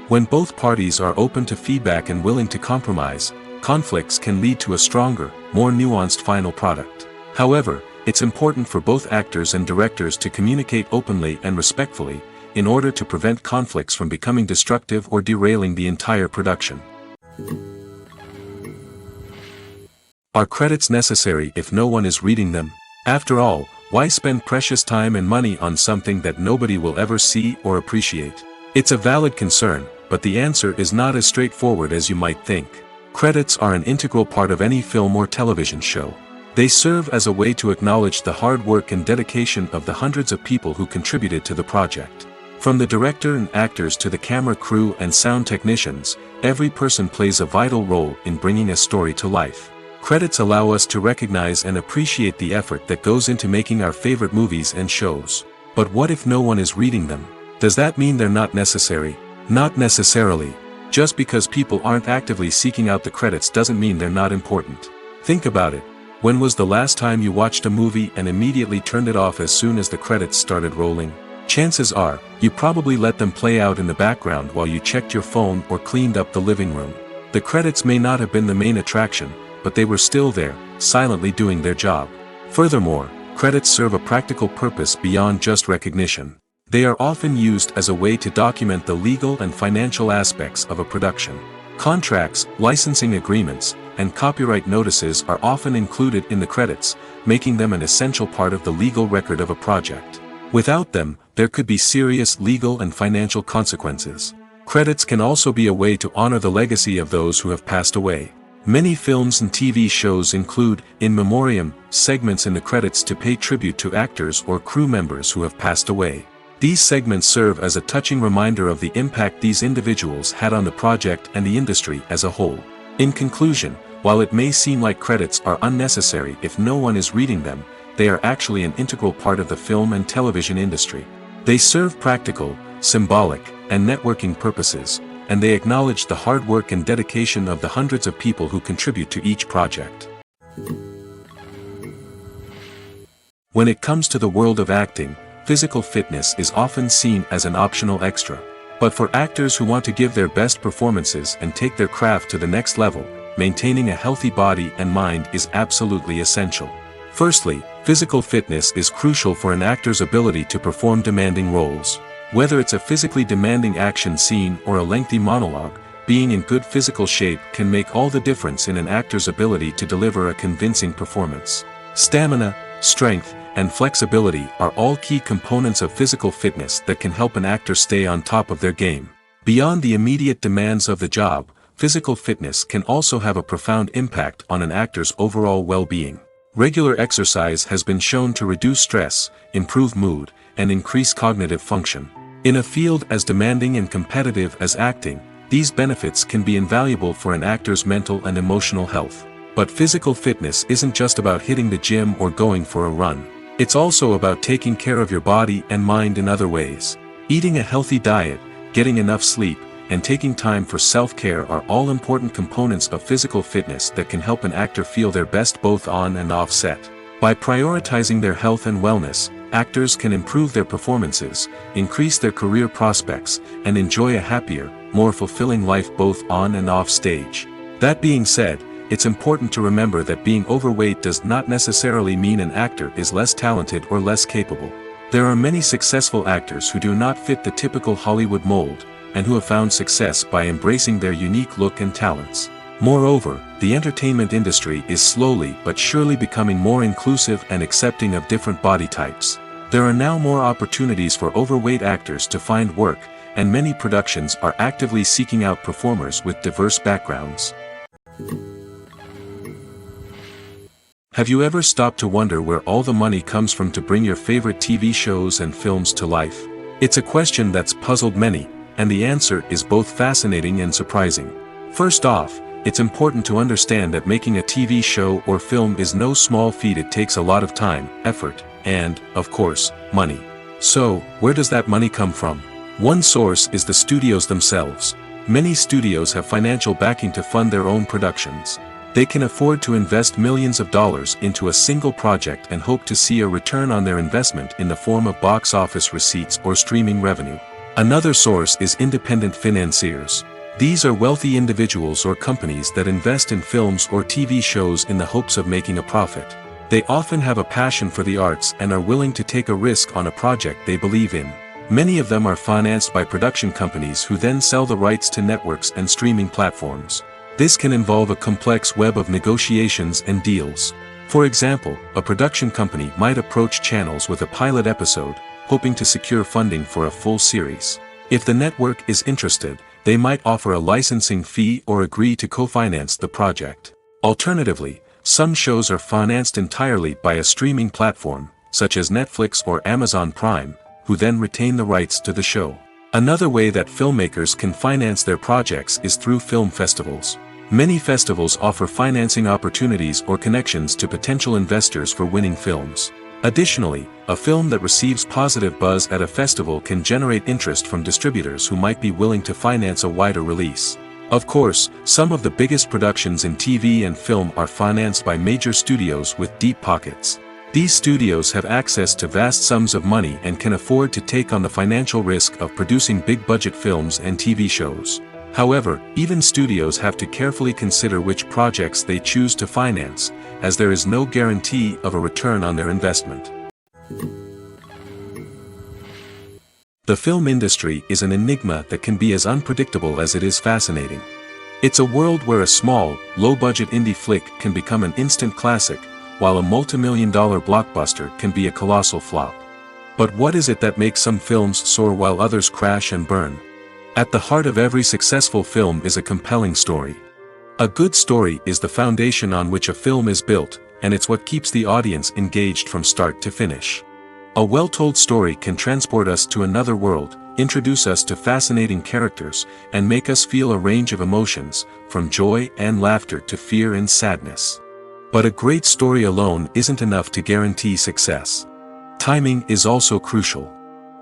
When both parties are open to feedback and willing to compromise, conflicts can lead to a stronger, more nuanced final product. However, it's important for both actors and directors to communicate openly and respectfully, in order to prevent conflicts from becoming destructive or derailing the entire production. Are credits necessary if no one is reading them? After all, why spend precious time and money on something that nobody will ever see or appreciate? It's a valid concern, but the answer is not as straightforward as you might think. Credits are an integral part of any film or television show. They serve as a way to acknowledge the hard work and dedication of the hundreds of people who contributed to the project. From the director and actors to the camera crew and sound technicians, every person plays a vital role in bringing a story to life. Credits allow us to recognize and appreciate the effort that goes into making our favorite movies and shows. But what if no one is reading them? Does that mean they're not necessary? Not necessarily. Just because people aren't actively seeking out the credits doesn't mean they're not important. Think about it. When was the last time you watched a movie and immediately turned it off as soon as the credits started rolling? Chances are, you probably let them play out in the background while you checked your phone or cleaned up the living room. The credits may not have been the main attraction, but they were still there, silently doing their job. Furthermore, credits serve a practical purpose beyond just recognition. They are often used as a way to document the legal and financial aspects of a production. Contracts, licensing agreements, and copyright notices are often included in the credits, making them an essential part of the legal record of a project. Without them, there could be serious legal and financial consequences. Credits can also be a way to honor the legacy of those who have passed away. Many films and TV shows include, in memoriam, segments in the credits to pay tribute to actors or crew members who have passed away. These segments serve as a touching reminder of the impact these individuals had on the project and the industry as a whole. In conclusion, while it may seem like credits are unnecessary if no one is reading them, they are actually an integral part of the film and television industry. They serve practical, symbolic, and networking purposes, and they acknowledge the hard work and dedication of the hundreds of people who contribute to each project. When it comes to the world of acting, physical fitness is often seen as an optional extra. But for actors who want to give their best performances and take their craft to the next level, maintaining a healthy body and mind is absolutely essential. Firstly, physical fitness is crucial for an actor's ability to perform demanding roles. Whether it's a physically demanding action scene or a lengthy monologue, being in good physical shape can make all the difference in an actor's ability to deliver a convincing performance. Stamina, strength, and flexibility are all key components of physical fitness that can help an actor stay on top of their game. Beyond the immediate demands of the job, physical fitness can also have a profound impact on an actor's overall well-being. Regular exercise has been shown to reduce stress, improve mood, and increase cognitive function. In a field as demanding and competitive as acting, these benefits can be invaluable for an actor's mental and emotional health. But physical fitness isn't just about hitting the gym or going for a run. It's also about taking care of your body and mind in other ways. Eating a healthy diet, getting enough sleep, and taking time for self-care are all important components of physical fitness that can help an actor feel their best both on and off set. By prioritizing their health and wellness, actors can improve their performances, increase their career prospects, and enjoy a happier, more fulfilling life both on and off stage. That being said, it's important to remember that being overweight does not necessarily mean an actor is less talented or less capable. There are many successful actors who do not fit the typical Hollywood mold, and who have found success by embracing their unique look and talents. Moreover, the entertainment industry is slowly but surely becoming more inclusive and accepting of different body types. There are now more opportunities for overweight actors to find work, and many productions are actively seeking out performers with diverse backgrounds. Have you ever stopped to wonder where all the money comes from to bring your favorite TV shows and films to life? It's a question that's puzzled many, and the answer is both fascinating and surprising. First off, it's important to understand that making a TV show or film is no small feat. It takes a lot of time, effort, and, of course, money. So, where does that money come from? One source is the studios themselves. Many studios have financial backing to fund their own productions. They can afford to invest millions of dollars into a single project and hope to see a return on their investment in the form of box office receipts or streaming revenue. Another source is independent financiers. These are wealthy individuals or companies that invest in films or TV shows in the hopes of making a profit. They often have a passion for the arts and are willing to take a risk on a project they believe in. Many of them are financed by production companies who then sell the rights to networks and streaming platforms. This can involve a complex web of negotiations and deals. For example, a production company might approach channels with a pilot episode, hoping to secure funding for a full series. If the network is interested, they might offer a licensing fee or agree to co-finance the project. Alternatively, some shows are financed entirely by a streaming platform, such as Netflix or Amazon Prime, who then retain the rights to the show. Another way that filmmakers can finance their projects is through film festivals. Many festivals offer financing opportunities or connections to potential investors for winning films. Additionally, a film that receives positive buzz at a festival can generate interest from distributors who might be willing to finance a wider release. Of course, some of the biggest productions in TV and film are financed by major studios with deep pockets. These studios have access to vast sums of money and can afford to take on the financial risk of producing big-budget films and TV shows. However, even studios have to carefully consider which projects they choose to finance, as there is no guarantee of a return on their investment. The film industry is an enigma that can be as unpredictable as it is fascinating. It's a world where a small, low-budget indie flick can become an instant classic, while a multi-million-dollar blockbuster can be a colossal flop. But what is it that makes some films soar while others crash and burn? At the heart of every successful film is a compelling story. A good story is the foundation on which a film is built, and it's what keeps the audience engaged from start to finish. A well-told story can transport us to another world, introduce us to fascinating characters, and make us feel a range of emotions, from joy and laughter to fear and sadness. But a great story alone isn't enough to guarantee success. Timing is also crucial.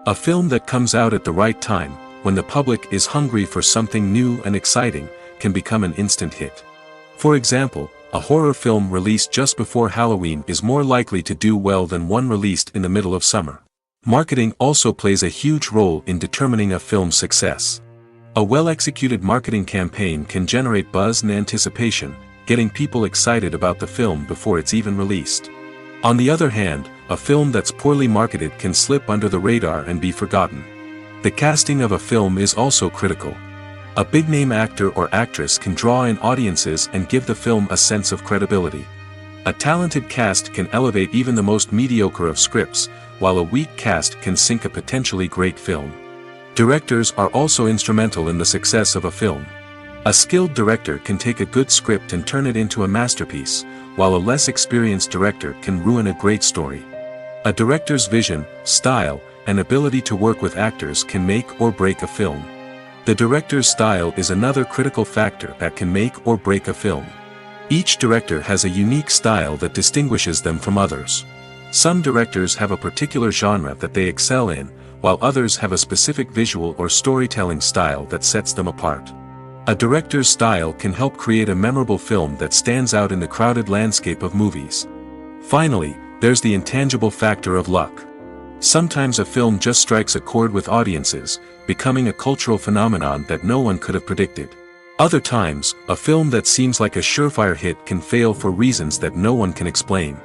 A film that comes out at the right time, when the public is hungry for something new and exciting, can become an instant hit. For example, a horror film released just before Halloween is more likely to do well than one released in the middle of summer. Marketing also plays a huge role in determining a film's success. A well-executed marketing campaign can generate buzz and anticipation, getting people excited about the film before it's even released. On the other hand, a film that's poorly marketed can slip under the radar and be forgotten. The casting of a film is also critical. A big-name actor or actress can draw in audiences and give the film a sense of credibility. A talented cast can elevate even the most mediocre of scripts, while a weak cast can sink a potentially great film. Directors are also instrumental in the success of a film. A skilled director can take a good script and turn it into a masterpiece, while a less experienced director can ruin a great story. A director's vision, style, and ability to work with actors can make or break a film. The director's style is another critical factor that can make or break a film. Each director has a unique style that distinguishes them from others. Some directors have a particular genre that they excel in, while others have a specific visual or storytelling style that sets them apart. A director's style can help create a memorable film that stands out in the crowded landscape of movies. Finally, there's the intangible factor of luck. Sometimes a film just strikes a chord with audiences, becoming a cultural phenomenon that no one could have predicted. Other times, a film that seems like a surefire hit can fail for reasons that no one can explain.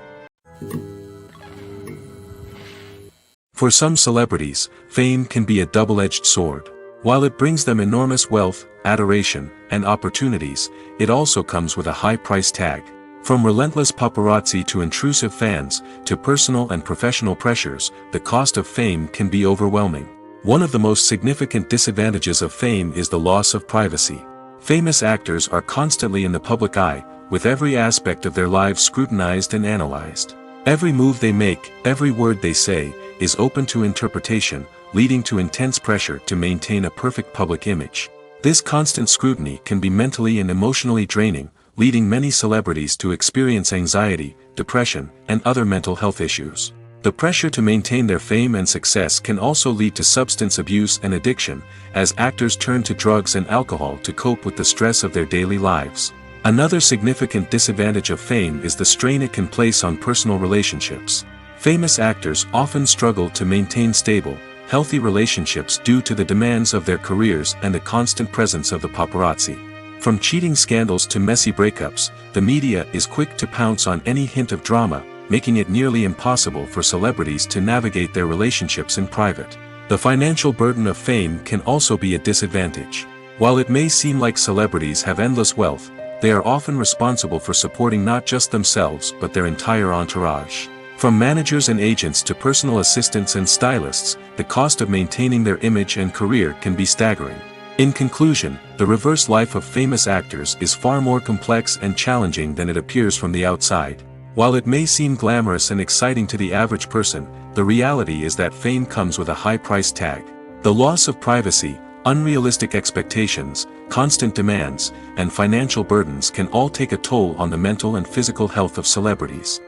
For some celebrities, fame can be a double-edged sword. While it brings them enormous wealth, adoration, and opportunities, it also comes with a high price tag. From relentless paparazzi to intrusive fans, to personal and professional pressures, the cost of fame can be overwhelming. One of the most significant disadvantages of fame is the loss of privacy. Famous actors are constantly in the public eye, with every aspect of their lives scrutinized and analyzed. Every move they make, every word they say, is open to interpretation, leading to intense pressure to maintain a perfect public image. This constant scrutiny can be mentally and emotionally draining, leading many celebrities to experience anxiety, depression, and other mental health issues. The pressure to maintain their fame and success can also lead to substance abuse and addiction, as actors turn to drugs and alcohol to cope with the stress of their daily lives. Another significant disadvantage of fame is the strain it can place on personal relationships. Famous actors often struggle to maintain stable, healthy relationships due to the demands of their careers and the constant presence of the paparazzi. From cheating scandals to messy breakups, the media is quick to pounce on any hint of drama, making it nearly impossible for celebrities to navigate their relationships in private. The financial burden of fame can also be a disadvantage. While it may seem like celebrities have endless wealth, they are often responsible for supporting not just themselves but their entire entourage. From managers and agents to personal assistants and stylists, the cost of maintaining their image and career can be staggering. In conclusion, the reverse life of famous actors is far more complex and challenging than it appears from the outside. While it may seem glamorous and exciting to the average person, the reality is that fame comes with a high price tag. The loss of privacy, unrealistic expectations, constant demands, and financial burdens can all take a toll on the mental and physical health of celebrities.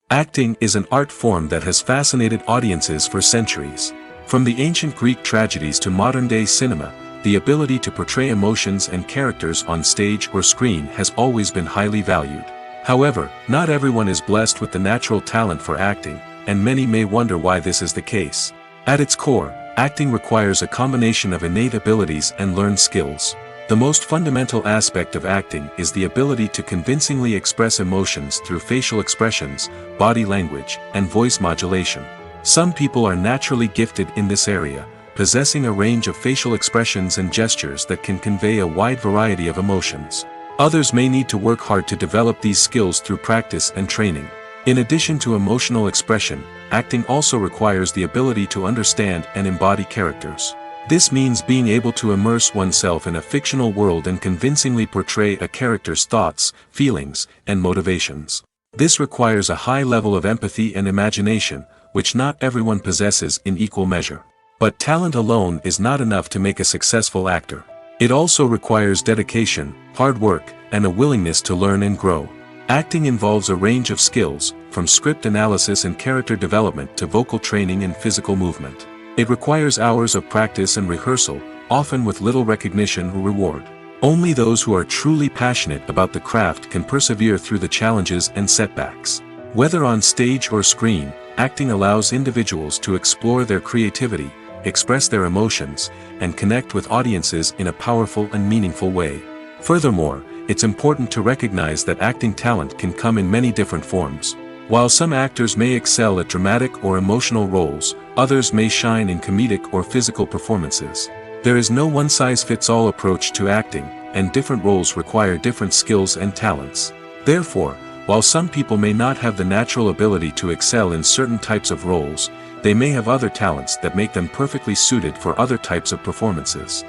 Acting is an art form that has fascinated audiences for centuries. From the ancient Greek tragedies to modern-day cinema, the ability to portray emotions and characters on stage or screen has always been highly valued. However, not everyone is blessed with the natural talent for acting, and many may wonder why this is the case. At its core, acting requires a combination of innate abilities and learned skills. The most fundamental aspect of acting is the ability to convincingly express emotions through facial expressions, body language, and voice modulation. Some people are naturally gifted in this area, possessing a range of facial expressions and gestures that can convey a wide variety of emotions. Others may need to work hard to develop these skills through practice and training. In addition to emotional expression, acting also requires the ability to understand and embody characters. This means being able to immerse oneself in a fictional world and convincingly portray a character's thoughts, feelings, and motivations. This requires a high level of empathy and imagination, which not everyone possesses in equal measure. But talent alone is not enough to make a successful actor. It also requires dedication, hard work, and a willingness to learn and grow. Acting involves a range of skills, from script analysis and character development to vocal training and physical movement. It requires hours of practice and rehearsal, often with little recognition or reward. Only those who are truly passionate about the craft can persevere through the challenges and setbacks. Whether on stage or screen, acting allows individuals to explore their creativity, express their emotions, and connect with audiences in a powerful and meaningful way. Furthermore, it's important to recognize that acting talent can come in many different forms. While some actors may excel at dramatic or emotional roles, others may shine in comedic or physical performances. There is no one-size-fits-all approach to acting, and different roles require different skills and talents. Therefore, while some people may not have the natural ability to excel in certain types of roles, they may have other talents that make them perfectly suited for other types of performances.